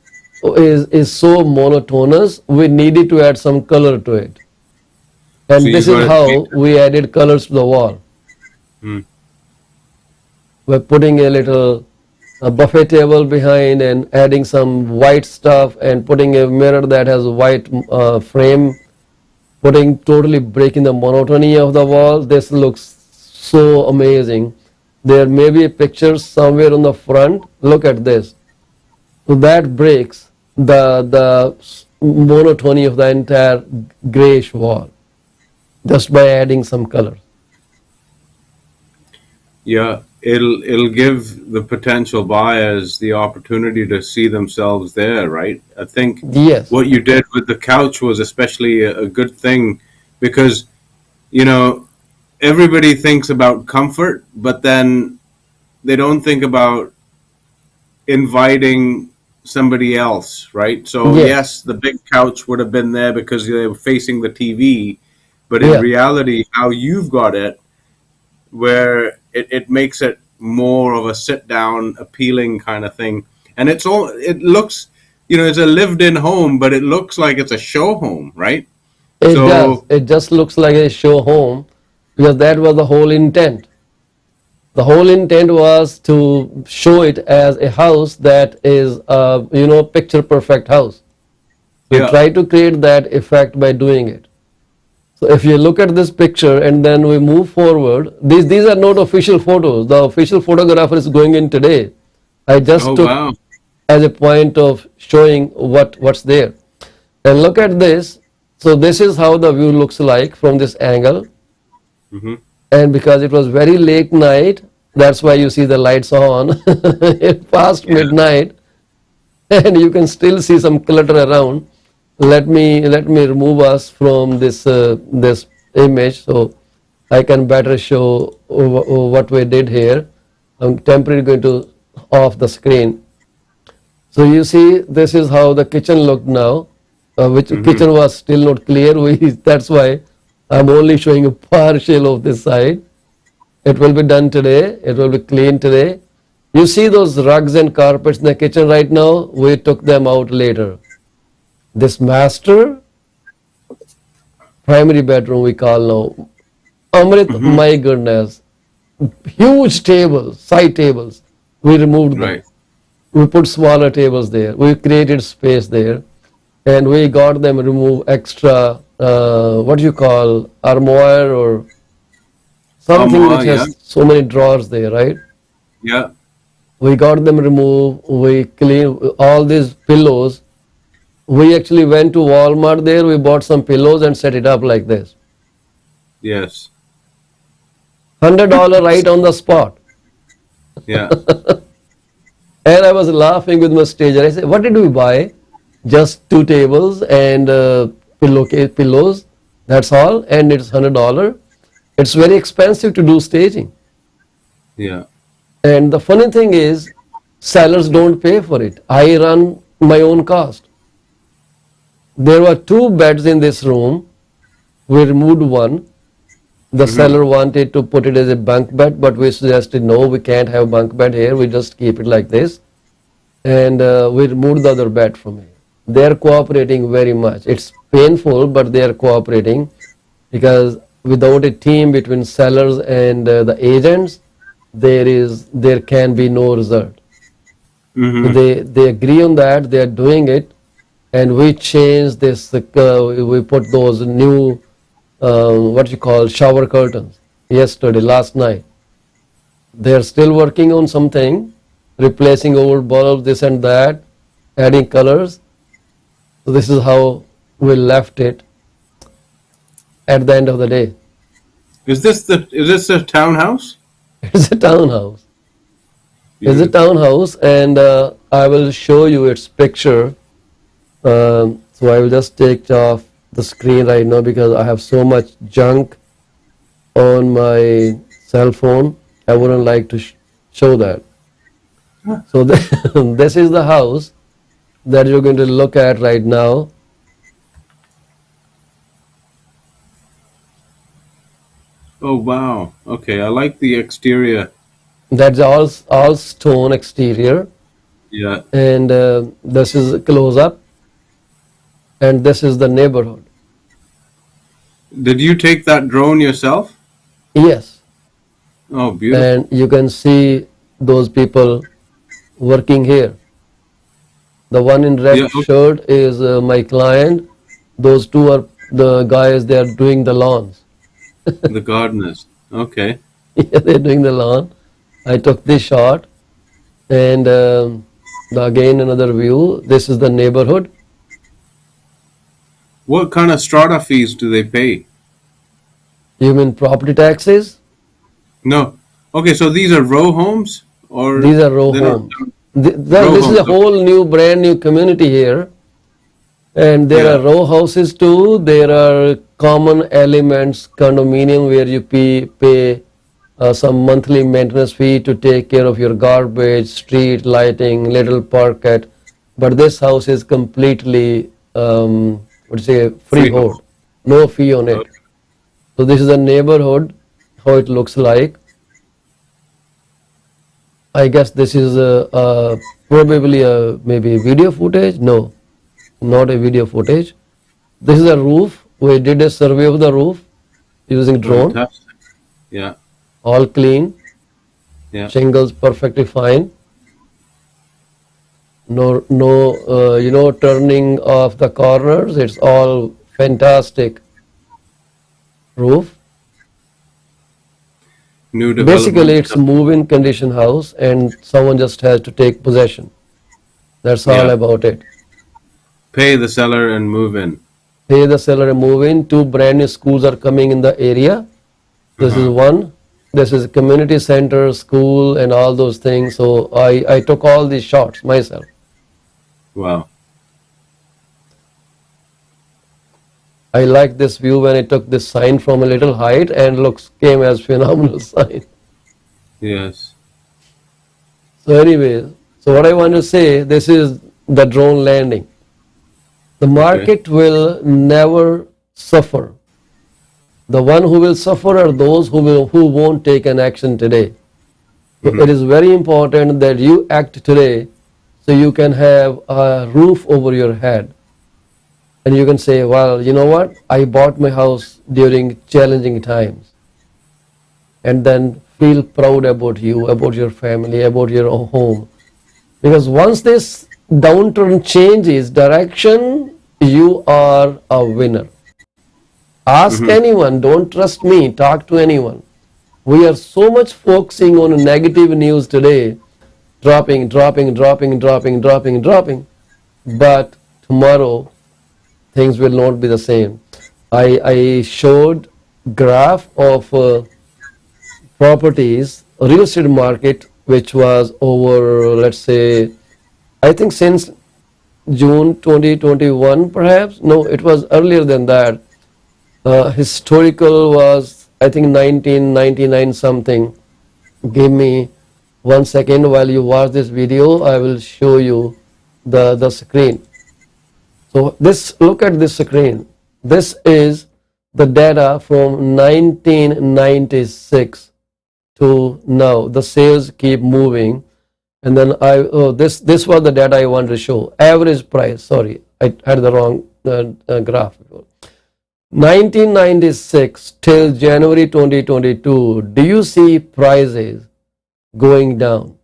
is so monotonous, we needed to add some color to it. So And you this got is to how change it. we added colors to the wall. Hmm. We're putting a little buffet table behind and adding some white stuff and putting a mirror that has a white frame, totally breaking the monotony of the wall. This looks so amazing. There may be a picture somewhere on the front. Look at this. So that breaks the monotony of the entire grayish wall just by adding some color. Yeah. it'll give the potential buyers the opportunity to see themselves there, right? I think Yes, what you did with the couch was especially a good thing because, you know, everybody thinks about comfort, but then they don't think about inviting somebody else, right? So yes, yes, the big couch would have been there because they were facing the TV, but in yeah. reality, how you've got it, where it makes it more of a sit down, appealing kind of thing, and it looks, it's a lived in home, but it looks like it's a show home, right? It does. So It just looks like a show home because that was the whole intent. The whole intent was to show it as a house that is a picture perfect house. We yeah, try to create that effect by doing it. So if you look at this picture and then we move forward, these are not official photos. The official photographer is going in today. I just oh took wow, as a point of showing what's there. And look at this. So this is how the view looks like from this angle. hmm, And because it was very late night, that's why you see the lights on past yeah, midnight, and you can still see some clutter around. Let me remove us from this image so I can better show what we did here. I'm temporarily going to off the screen. So you see, this is how the kitchen looked now, which hmm, kitchen was still not clear. That's why I'm only showing a partial of this side. It will be done today. It will be clean today. You see those rugs and carpets in the kitchen right now? We took them out later. This master primary bedroom we call now. Amrit, hmm, my goodness, huge tables, side tables. We removed them. right. We put smaller tables there. We created space there, and we got them remove extra. What do you call armoire or something which Yeah, has so many drawers there, right? yeah. We got them removed. We clean all these pillows. We actually went to Walmart there. We bought some pillows and set it up like this. Yes. $100 right on the spot. Yeah. And I was laughing with my stager. I said, "What did we buy? Just two tables and pillows. That's all, and it's $100. It's very expensive to do staging. Yeah. And the funny thing is, sellers don't pay for it. I run my own cost. There were two beds in this room. We removed one. The Hmm. seller wanted to put it as a bunk bed, but we suggested no, we can't have bunk bed here. We just keep it like this. And we removed the other bed from here. They're cooperating very much. It's painful, but they are cooperating because without a team between sellers and the agents, there can be no result. So Hmm. they agree on that. They are doing it, and we changed this. We put those new what you call shower curtains yesterday, last night. They are still working on something, replacing old bulbs, this and that, adding colors. So this is how we left it at the end of the day. Is this a townhouse? It's a townhouse. It's a Beautiful. townhouse, and I will show you its picture. So I will just take off the screen right now because I have so much junk on my cell phone. I wouldn't like to show that. So this is the house that you're going to look at right now. Oh wow. Okay, I like the exterior. That's all stone exterior, Yeah. and this is close up, and this is the neighborhood. Did you take that drone yourself? Yes, Oh, and beautiful. you can see those people working here. The one in Yeah. red shirt is my client. Those two are the guys. They are doing the lawns. The gardeners. Okay. They're doing the lawn. I took this shot, and again another view. This is the neighborhood. What kind of strata fees do they pay? You mean property taxes? No. Okay, so these are row homes, or These are row they're not homes. row This is a homes? Okay. whole new, brand new community here. And there are Yeah. row houses too. There are common elements, condominium, where you pay some monthly maintenance fee to take care of your garbage, street lighting, little parquet. But this house is completely, what do you say, Freehold. freehold, no fee on it. Okay. So this is a neighborhood, how it looks like. I guess this is probably a maybe video footage. No, not a video footage. This is a roof. We did a survey of the roof using drone. Fantastic. Yeah. All clean, Yeah. shingles perfectly fine. No, turning off the corners. It's all fantastic roof. New Basically, development. it's a move-in condition house, and someone just has to take possession. That's all Yeah. about it. Pay the seller and move in. Pay the seller and move in. Two brand new schools are coming in the area. This is Uh-huh. one. This is a community center, school, and all those things. So I took all these shots myself. Wow. I like this view when I took this sign from a little height, and looks came as phenomenal sign. Yes. So anyway, so what I want to say, this is the drone landing. The Okay. market will never suffer. The one who will suffer are those who won't take an action today. So it is very important that you act today, so you can have a roof over your head. And you can say, well, you know what? I bought my house during challenging times. And then feel proud about you, about your family, about your own home. Because once this downturn changes direction, you are a winner. Ask anyone, don't trust me, talk to anyone. We are so much focusing on negative news today, dropping, dropping, dropping, dropping, dropping, dropping. But tomorrow, things will not be the same. I showed graph of properties, real estate market, which was over, let's say, I think since June 2021, perhaps. No, it was earlier than that. Historical was, I think, 1999 something. Give me 1 second while you watch this video. I will show you the screen. So look at this screen. This is the data from 1996 to now. The sales keep moving, and then this was the data I wanted to show. Average price. Sorry, I had the wrong graph. 1996 till January 2022. Do you see prices going down?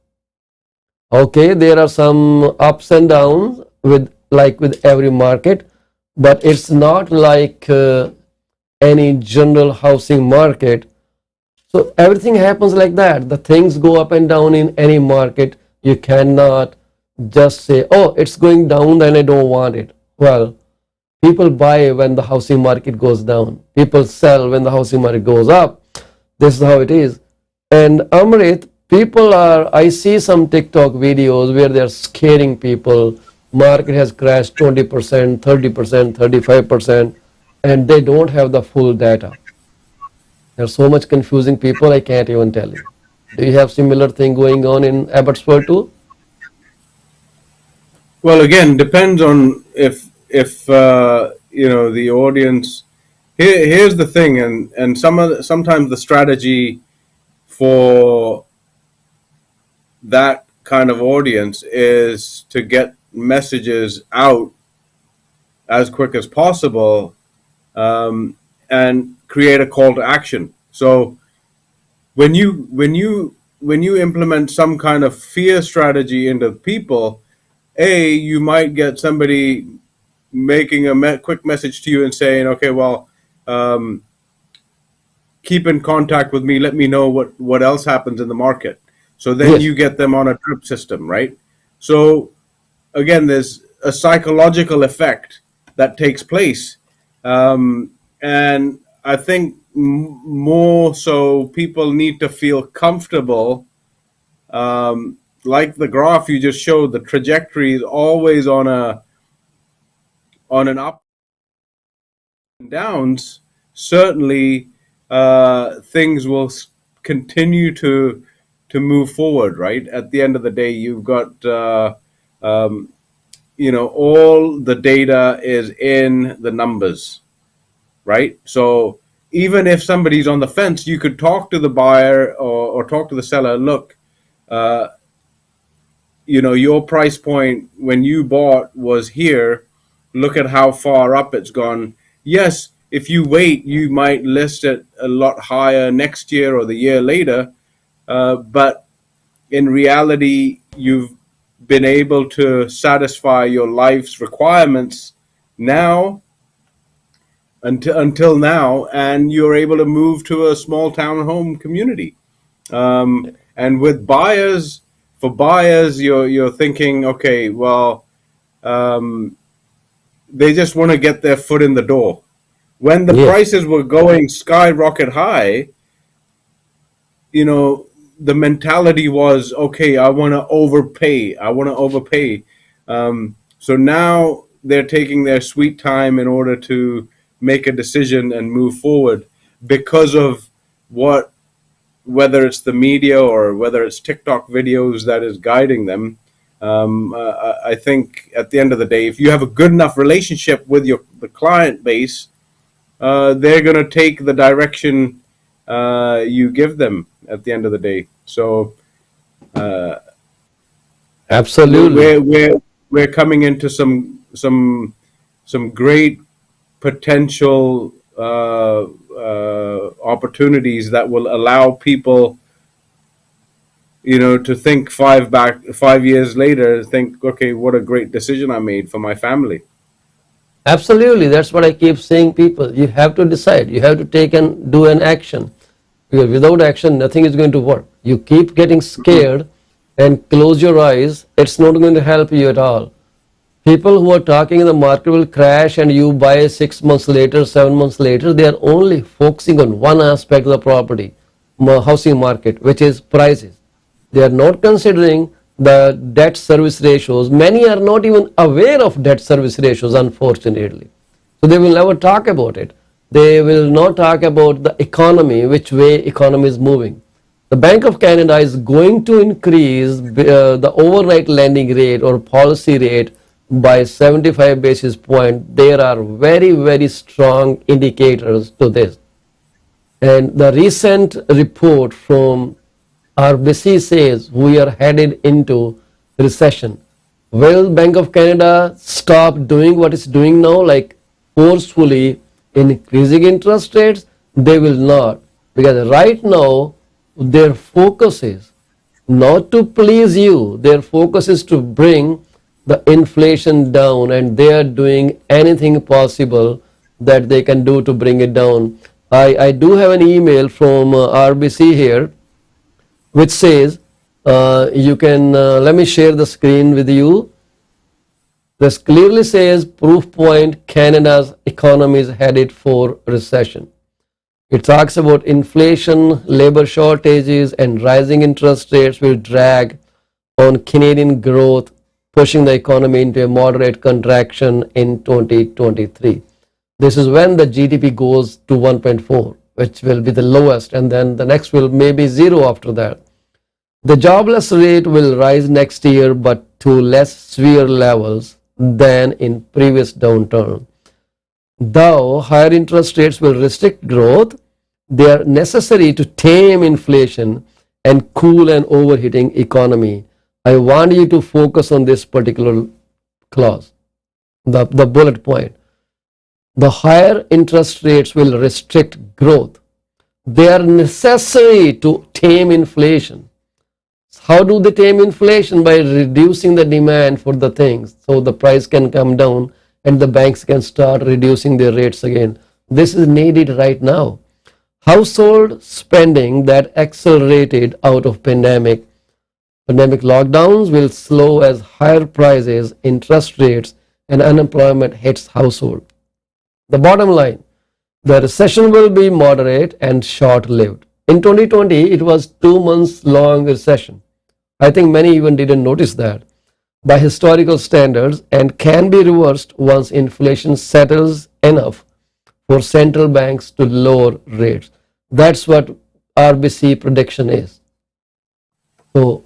Okay, there are some ups and downs with every market, but it's not like any general housing market. So everything happens like that. The things go up and down in any market. You cannot just say, oh, it's going down, then I don't want it. Well, people buy when the housing market goes down. People sell when the housing market goes up. This is how it is. And Amrit, I see some TikTok videos where they're scaring people. Market has crashed 20%, 30%, 35%, and they don't have the full data. There's so much confusing people, I can't even tell you. Do you have similar thing going on in Abbotsford too? Well, again, depends on if the audience. Here's the thing, and sometimes the strategy for that kind of audience is to get messages out as quick as possible, and create a call to action. So when you implement some kind of fear strategy into people, you might get somebody making a quick message to you and saying, okay, well, keep in contact with me, let me know what else happens in the market. So then Yes. you get them on a drip system, right? So again, there's a psychological effect that takes place. And I think more so people need to feel comfortable. Like the graph you just showed, the trajectory is always on an up and downs. Certainly, things will continue to move forward. Right at the end of the day, you've got all the data is in the numbers, right? So even if somebody's on the fence, you could talk to the buyer or talk to the seller. Look, your price point when you bought was here. Look at how far up it's gone. Yes, if you wait, you might list it a lot higher next year or the year later. But in reality, you've been able to satisfy your life's requirements now until now, and you're able to move to a small townhome community. And with buyers, for buyers, you're thinking, okay, well, they just want to get their foot in the door. When the Yes. prices were going skyrocket high, the mentality was, okay, I want to overpay. I want to overpay. So now they're taking their sweet time in order to make a decision and move forward because of whether it's the media or whether it's TikTok videos that is guiding them. I think at the end of the day, if you have a good enough relationship with the client base, they're going to take the direction you give them at the end of the day. So Absolutely. we're coming into some great potential opportunities that will allow people, to think 5 years later, think, okay, what a great decision I made for my family. Absolutely. That's what I keep saying people. You have to decide. You have to take and do an action. Because without action, nothing is going to work. You keep getting scared and close your eyes. It's not going to help you at all. People who are talking the market will crash and you buy 6 months later, 7 months later, they are only focusing on one aspect of the property, housing market, which is prices. They are not considering the debt service ratios. Many are not even aware of debt service ratios, unfortunately. So they will never talk about it. They will not talk about the economy, which way economy is moving. The Bank of Canada is going to increase the overnight lending rate or policy rate by 75 basis points. There are very, very strong indicators to this. And the recent report from RBC says we are headed into recession. Will Bank of Canada stop doing what it's doing now, like forcefully increasing interest rates? They will not, because right now their focus is not to please you. Their focus is to bring the inflation down, and they are doing anything possible that they can do to bring it down. I do have an email from RBC here which says, you can, let me share the screen with you. This clearly says, proof point, Canada's economy is headed for recession. It talks about inflation, labor shortages, and rising interest rates will drag on Canadian growth, pushing the economy into a moderate contraction in 2023. This is when the GDP goes to 1.4, which will be the lowest, and then the next will maybe zero after that. The jobless rate will rise next year, but to less severe levels than in previous downturn. Though higher interest rates will restrict growth, they are necessary to tame inflation and cool an overheating economy. I want you to focus on this particular clause, the bullet point. The higher interest rates will restrict growth. They are necessary to tame inflation. How do they tame inflation? By reducing the demand for the things, so the price can come down and the banks can start reducing their rates again. This is needed right now. Household spending that accelerated out of pandemic lockdowns will slow as higher prices, interest rates, and unemployment hits household. The bottom line, The recession will be moderate and short-lived. In 2020, it was 2 months long recession. I think many even didn't notice that by historical standards and can be reversed once inflation settles enough for central banks to lower rates. That's what RBC prediction is. So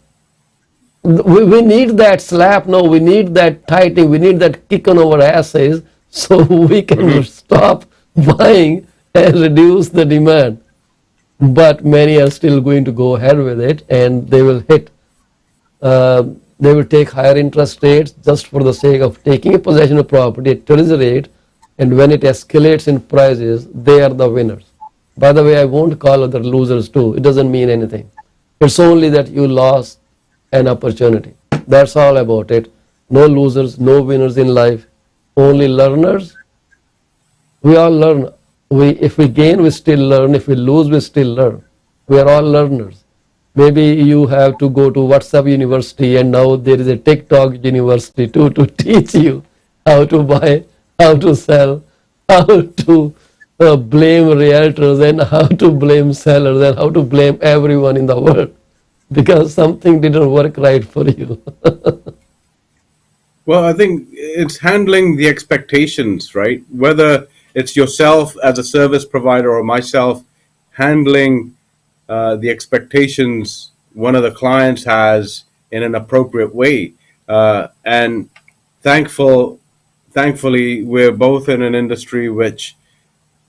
we need that slap. No, we need that tightening. We need that kick on our asses so we can stop buying and reduce the demand. But many are still going to go ahead with it, and they will they will take higher interest rates just for the sake of taking a possession of property at today's rate, and when it escalates in prices, they are the winners. By the way, I won't call other losers too. It doesn't mean anything. It's only that you lost an opportunity. That's all about it. No losers, no winners in life, only learners. We all learn. If we gain, we still learn. If we lose, we still learn. We are all learners. Maybe you have to go to WhatsApp University, and now there is a TikTok University too to teach you how to buy, how to sell, how to blame realtors, and how to blame sellers, and how to blame everyone in the world because something didn't work right for you. Well, I think it's handling the expectations, right? Whether it's yourself as a service provider or myself handling the expectations one of the clients has in an appropriate way. And thankfully, we're both in an industry which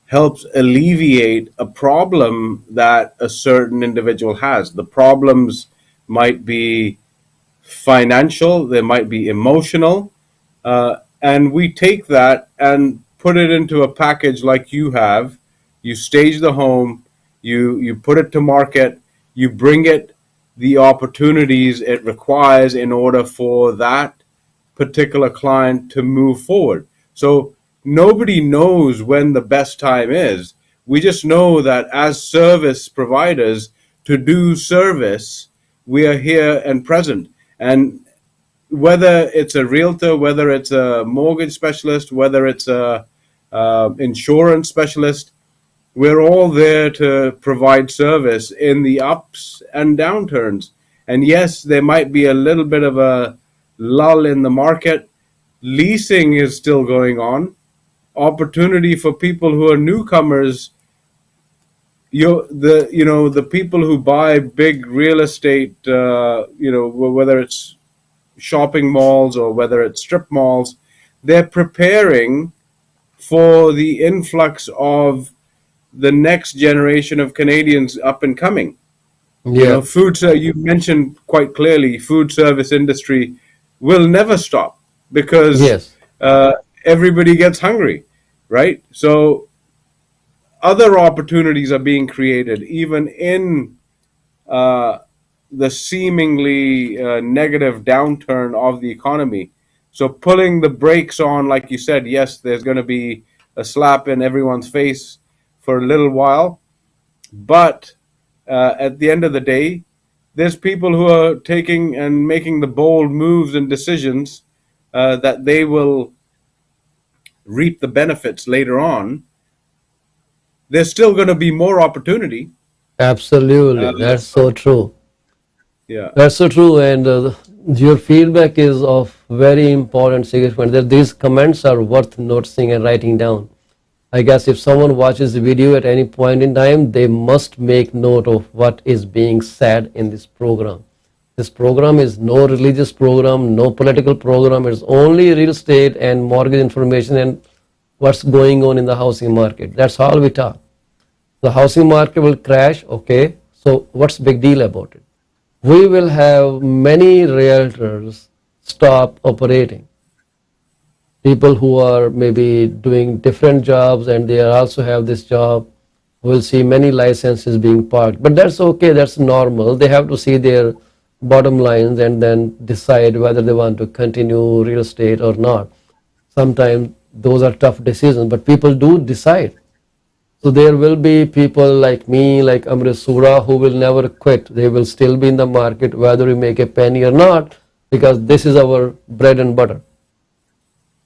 helps alleviate a problem that a certain individual has. The problems might be financial, they might be emotional, and we take that and put it into a package like you have. You stage the home, you put it to market, you bring it the opportunities it requires in order for that particular client to move forward. So nobody knows when the best time is. We just know that as service providers to do service, we are here and present. And whether it's a realtor, whether it's a mortgage specialist, whether it's a insurance specialist, we're all there to provide service in the ups and downturns. And yes, there might be a little bit of a lull in the market. Leasing is still going on. Opportunity for people who are newcomers. The people who buy big real estate, whether it's shopping malls or whether it's strip malls, they're preparing for the influx of the next generation of Canadians up and coming. Yeah. You mentioned quite clearly, food service industry will never stop because Yes. Everybody gets hungry, right? So other opportunities are being created, even in the seemingly negative downturn of the economy. So pulling the brakes on, like you said, yes, there's going to be a slap in everyone's face for a little while, but at the end of the day, there's people who are taking and making the bold moves and decisions that they will reap the benefits later on. There's still going to be more opportunity. Absolutely. That's so true. Yeah. That's so true. And your feedback is of very important significance. That these comments are worth noticing and writing down. I guess if someone watches the video at any point in time, they must make note of what is being said in this program. This program is no religious program, no political program. It's only real estate and mortgage information and what's going on in the housing market. That's all we talk. The housing market will crash. Okay. So what's the big deal about it? We will have many realtors stop operating. People who are maybe doing different jobs and they also have this job, will see many licenses being parked. But that's okay, that's normal. They have to see their bottom lines and then decide whether they want to continue real estate or not. Sometimes those are tough decisions, but people do decide. So there will be people like me, like Amritpal Sura, who will never quit. They will still be in the market whether we make a penny or not, because this is our bread and butter.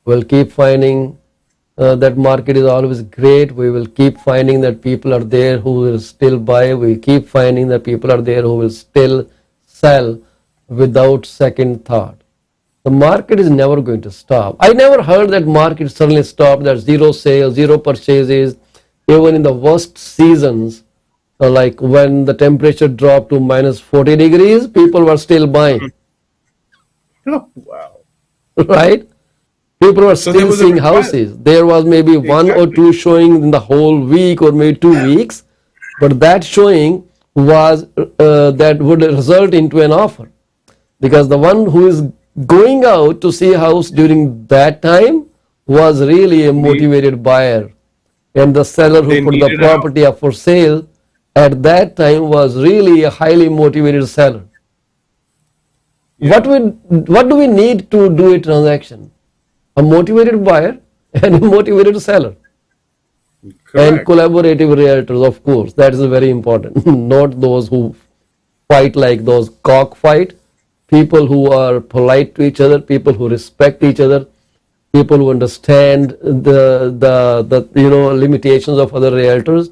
We'll keep finding that market is always great. We will keep finding that people are there who will still buy. We keep finding that people are there who will still sell without second thought. The market is never going to stop. I never heard that market suddenly stopped, that zero sales, zero purchases, even in the worst seasons, like when the temperature dropped to minus 40 degrees, people were still buying, Oh, wow. right? People were So there still was a seeing requirement. houses. There was maybe one or Exactly. two showing in the whole week or maybe 2 weeks, but that showing was that would result into an offer, because the one who is going out to see a house during that time was really a Need, motivated buyer, and the seller who they put the needed a house. property up for sale at that time was really a highly motivated seller. What Yeah. we what do we need to do a transaction? A motivated buyer and a motivated seller, and Correct. collaborative realtors, of course. That is very important. Not those who fight like those cockfight. People who are polite to each other, people who respect each other, people who understand the limitations of other realtors.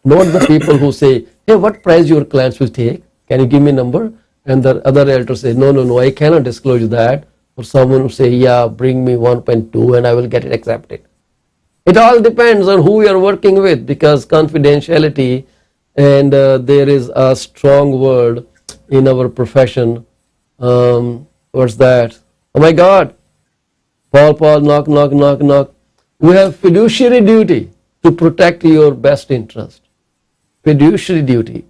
Not the people who say, "Hey, what price your clients will take? Can you give me a number?" And the other realtor say, "No, no, no, I cannot disclose that." Or someone will say, "Yeah, bring me 1.2 and I will get it accepted." It all depends on who you are working with, because confidentiality, and there is a strong word in our profession. What's that? Oh my God! Paul, knock, knock, knock, knock. We have fiduciary duty to protect your best interest. Fiduciary duty,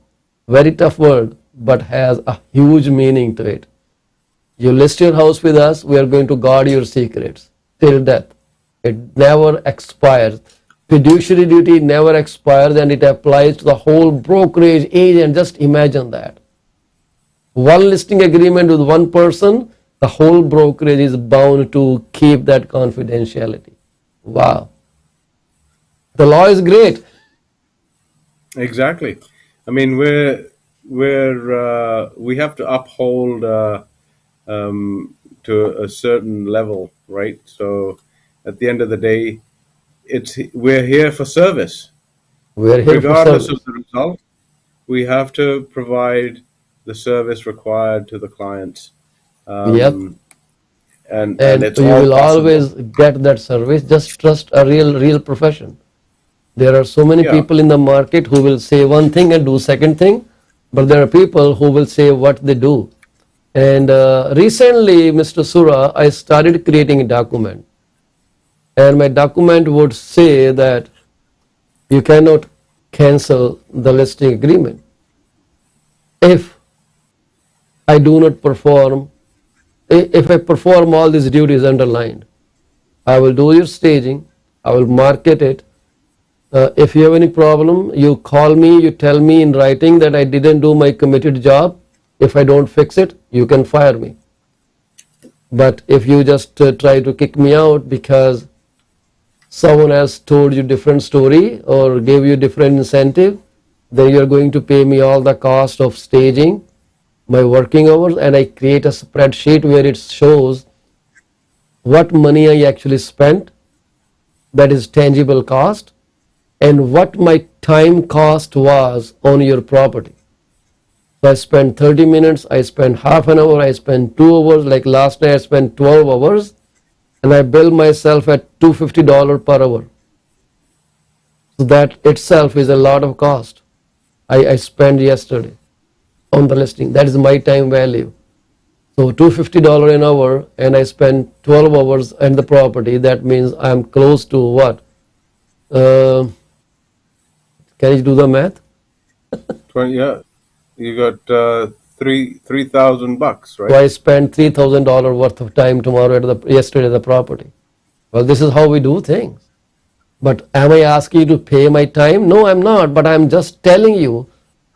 very tough word, but has a huge meaning to it. You list your house with us, we are going to guard your secrets till death. It never expires. Fiduciary duty never expires, and it applies to the whole brokerage agent. Just imagine that. One listing agreement with one person, the whole brokerage is bound to keep that confidentiality. Wow. The law is great. Exactly. I mean, we have to uphold to a certain level, right? So at the end of the day, we're here for service, We are here for regardless of service. the result. We have to provide the service required to the clients, Yep. um, and And it's you all will possible. always get that service. Just trust a real profession. There are so many Yeah. people in the market who will say one thing and do second thing, but there are people who will say what they do. And recently, Mr. Sura, I started creating a document, and my document would say that you cannot cancel the listing agreement if I do not perform, if I perform all these duties underlined. I will do your staging, I will market it. If you have any problem, you call me, you tell me in writing that I didn't do my committed job. If I don't fix it, you can fire me. But if you just try to kick me out because someone else told you different story or gave you different incentive, then you're going to pay me all the cost of staging, my working hours, and I create a spreadsheet where it shows what money I actually spent, that is tangible cost, and what my time cost was on your property. So I spent 30 minutes, I spent half an hour, I spent 2 hours, like last night I spent 12 hours, and I bill myself at $250 per hour. So that itself is a lot of cost I spent yesterday on the listing. That is my time value. So $250 an hour, and I spend 12 hours on the property. That means I'm close to what? Uh, can you do the math? 20, yeah, you got $3,000, So right? I spent $3,000 worth of time tomorrow yesterday at the property. Well, this is how we do things. But am I asking you to pay my time? No, I'm not. But I'm just telling you,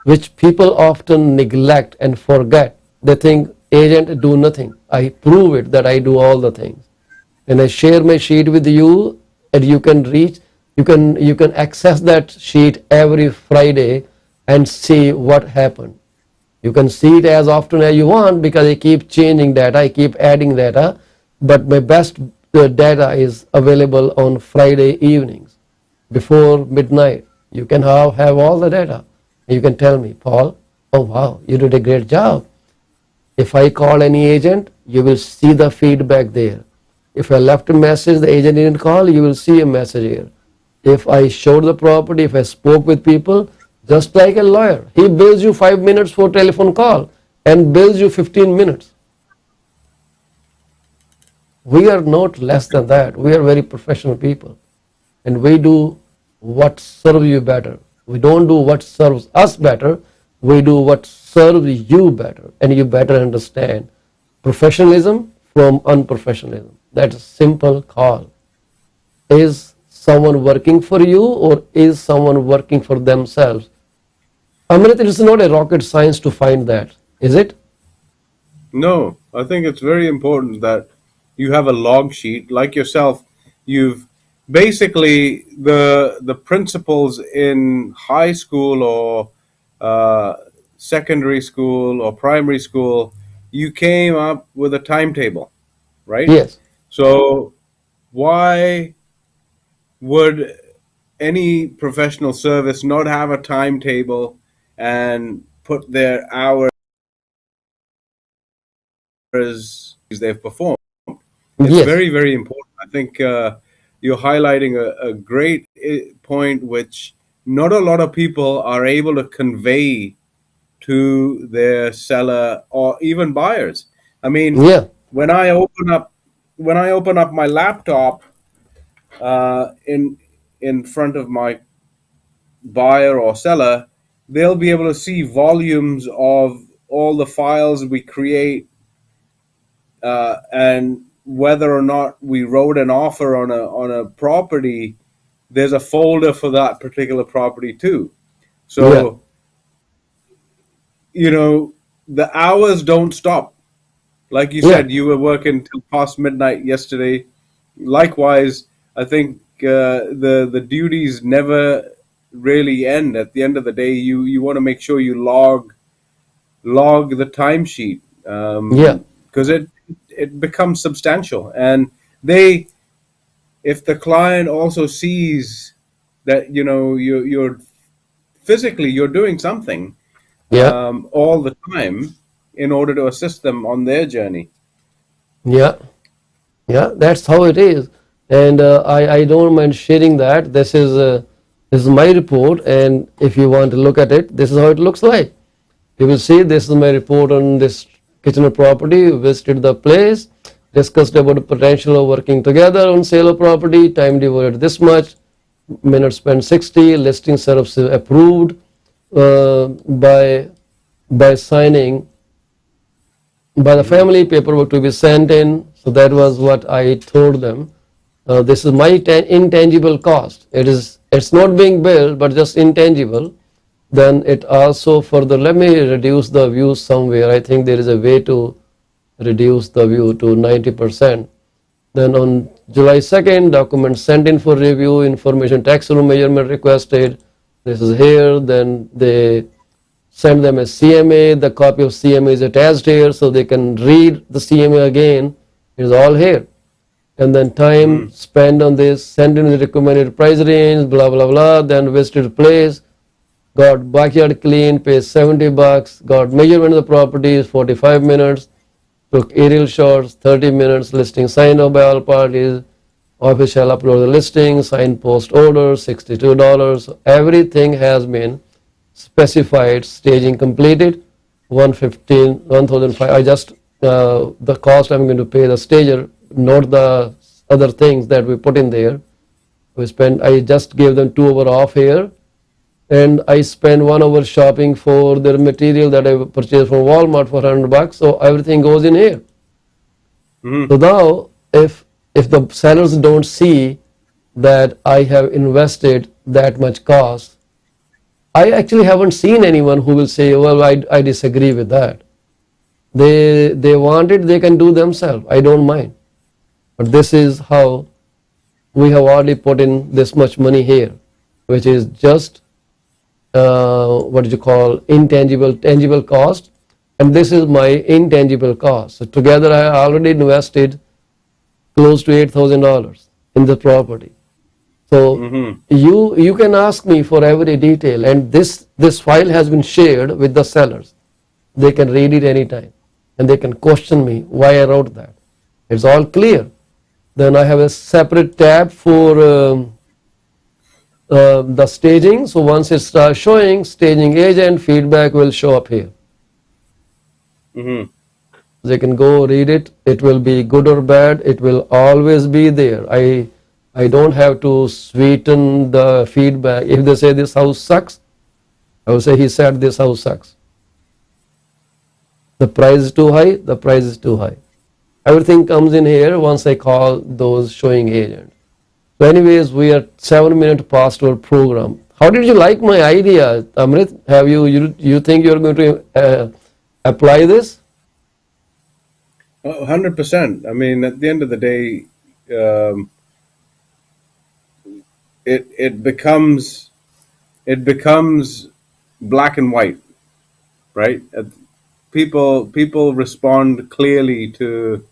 which people often neglect and forget. They think agent do nothing. I prove it that I do all the things. And I share my sheet with you, and you can access that sheet every Friday and see what happened. You can see it as often as you want because I keep changing data, I keep adding data. But my best the data is available on Friday evenings before midnight. You can have all the data. You can tell me, Paul, oh wow, you did a great job. If I call any agent, you will see the feedback there. If I left a message, the agent didn't call, you will see a message here. If I showed the property, if I spoke with people, just like a lawyer, he bills you 5 minutes for telephone call and bills you 15 minutes. We are not less than that. We are very professional people. And we do what serves you better. We don't do what serves us better. We do what serves you better. And you better understand professionalism from unprofessionalism. That's a simple call. Is someone working for you or is someone working for themselves? Amrit, it's not a rocket science to find that, is it? No, I think it's very important that you have a log sheet like yourself. You've basically the principals in high school or secondary school or primary school. You came up with a timetable, right? Yes. So why would any professional service not have a timetable and put their hours they've performed? It's Yes. very, very important. I think you're highlighting a great point, which not a lot of people are able to convey to their seller or even buyers. I mean, Yeah. when I open up my laptop in front of my buyer or seller, they'll be able to see volumes of all the files we create and whether or not we wrote an offer on a property. There's a folder for that particular property too. Yeah. So the hours don't stop. Like you Yeah. said, you were working till past midnight yesterday. Likewise, I think the duties never really end. At the end of the day, you want to make sure you log the timesheet, Yeah. because it becomes substantial. And they, if the client also sees that you're physically you're doing something Yeah. all the time in order to assist them on their journey. Yeah. Yeah, that's how it is. And I don't mind sharing that. This is my report, and if you want to look at it, this is how it looks like. You will see this is my report on this Kitchener property. We visited the place, discussed about the potential of working together on sale of property, time devoted this much, minutes spent 60, listing service approved by signing by the family, paperwork to be sent in. So that was what I told them. This is my intangible cost. It's not being billed, but just intangible. Then it also further, let me reduce the views somewhere. I think there is a way to reduce the view to 90%. Then on July 2nd, documents sent in for review, information tax room measurement requested. This is here. Then they send them a CMA. The copy of CMA is attached here, so they can read the CMA again. It's all here. And then time spent on this, send in the recommended price range, blah, blah, blah. Then visited place, got backyard clean, paid $70, got measurement of the property is 45 minutes, took aerial shots, 30 minutes, listing signed off by all parties, official upload the listing, signed post order, $62. So everything has been specified, staging completed, 1,500. I just, the cost I'm going to pay the stager, not the other things that we put in there. I just gave them 2 hours off here, and I spend 1 hour shopping for their material that I purchased from Walmart for $100. So everything goes in here. So now, if the sellers don't see that I have invested that much cost, I actually haven't seen anyone who will say, well, I disagree with that. They want it, they can do themselves. I don't mind. But this is how we have already put in this much money here, which is just what do you call tangible cost, and this is my intangible cost. So together I already invested close to $8,000 in the property. So you can ask me for every detail, and this file has been shared with the sellers. They can read it anytime, and they can question me why I wrote that. It's all clear. Then I have a separate tab for the staging. So once it starts showing, staging agent feedback will show up here. They can go read it. It will be good or bad. It will always be there. I don't have to sweeten the feedback. If they say this house sucks, I will say he said this house sucks. The price is too high, the price is too high. Everything comes in here once I call those showing agents. So anyways, we are 7 minutes past our program. How did you like my idea, Amrit? Have you think you're going to apply this? 100%. I mean, at the end of the day, it becomes black and white, right? People respond clearly to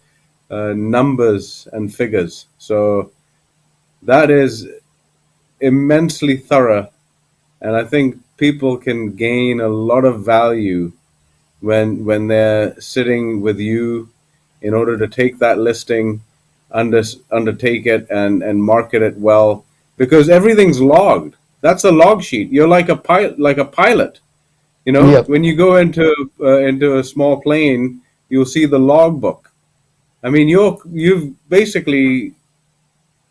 numbers and figures. So that is immensely thorough, and I think people can gain a lot of value when they're sitting with you in order to take that listing, undertake it, and market it well, because everything's logged. That's a log sheet. You're like a pilot. You know, Yep. when you go into a small plane, you'll see the logbook. I mean, you've basically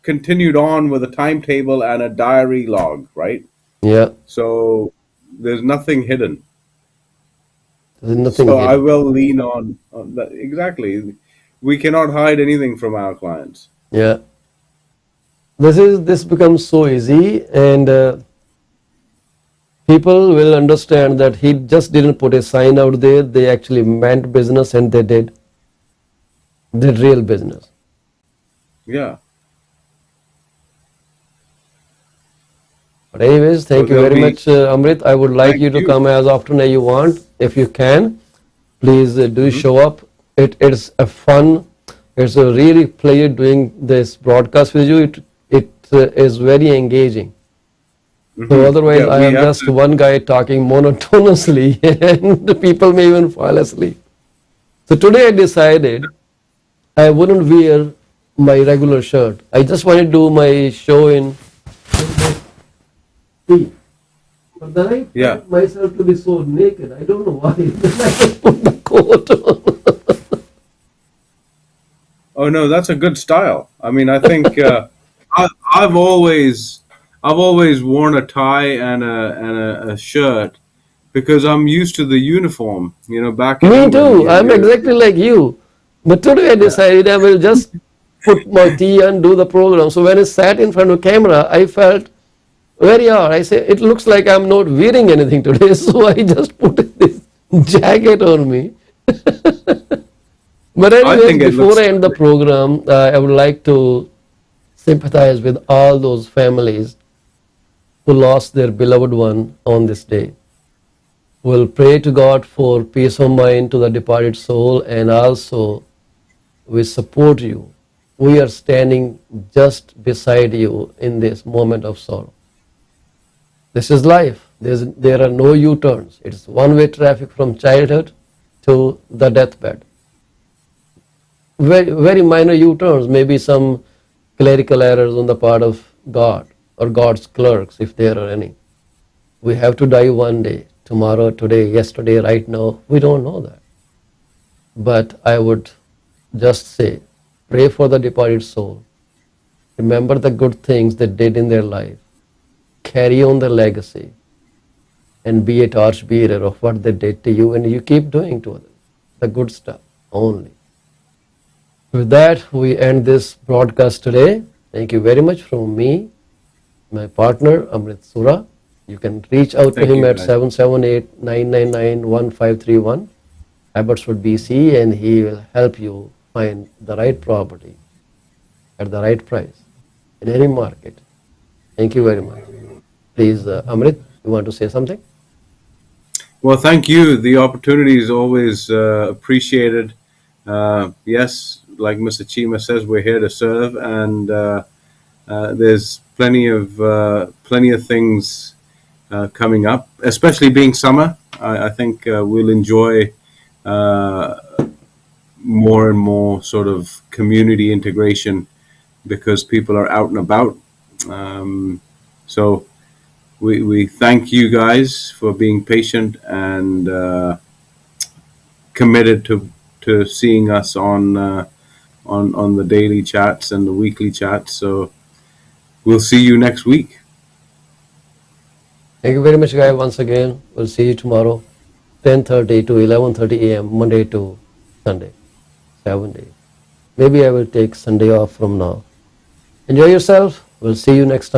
continued on with a timetable and a diary log, right? Yeah. So there's nothing hidden. There's nothing So I hidden. will lean on that. Exactly. We cannot hide anything from our clients. Yeah. This becomes so easy, and people will understand that he just didn't put a sign out there. They actually meant business, and they did real business. Yeah. But anyways, So thank you there'll very be. much, Amrit. I would like Thank you to you. come as often as you want, if you can. Please do show up. It's a fun. It's a really pleasure doing this broadcast with you. It is very engaging. So otherwise, Yeah, I we am have just to. one guy talking monotonously, and the people may even fall asleep. So today I decided I wouldn't wear my regular shirt. I just want to do my show in tea. But then I Yeah. felt myself to be so naked. I don't know why. Then I just put the coat on. Oh no, that's a good style. I mean, I think I've always worn a tie and a shirt because I'm used to the uniform. You know, back in Me England, too. I'm exactly like you. But today I yeah. decided I will just put my tea and do the program. So when I sat in front of camera, I felt very odd. I say, it looks like I'm not wearing anything today. So I just put this jacket on me. But I anyways, think it before looks. I end the program, I would like to sympathize with all those families who lost their beloved one on this day. We'll pray to God for peace of mind to the departed soul, and also we support you. We are standing just beside you in this moment of sorrow. This is life. There are no U-turns. It's one-way traffic from childhood to the deathbed. Very minor U-turns, maybe some clerical errors on the part of God or God's clerks, if there are any. We have to die one day, tomorrow, today, yesterday, right now. We don't know that. But I would just say, pray for the departed soul. Remember the good things they did in their life. Carry on the legacy and be a torchbearer of what they did to you, and you keep doing to others. The good stuff only. With that, we end this broadcast today. Thank you very much from me, my partner, Amrit Sura. You can reach out to Thank him you, at guys. 778-999-1531, Abbotsford, BC, and he will help you find the right property at the right price in any market. Thank you very much. Please, Amrit, you want to say something? Well, thank you. The opportunity is always appreciated. Yes, like Mr. Cheema says, we're here to serve, and there's plenty of things coming up, especially being summer. I think we'll enjoy more and more sort of community integration because people are out and about. So we thank you guys for being patient and committed to seeing us on the daily chats and the weekly chats. So we'll see you next week. Thank you very much, guys. Once again, we'll see you tomorrow, 10:30 to 11:30 a.m. Monday to Sunday, 7 days. Maybe I will take Sunday off from now. Enjoy yourself. We'll see you next time.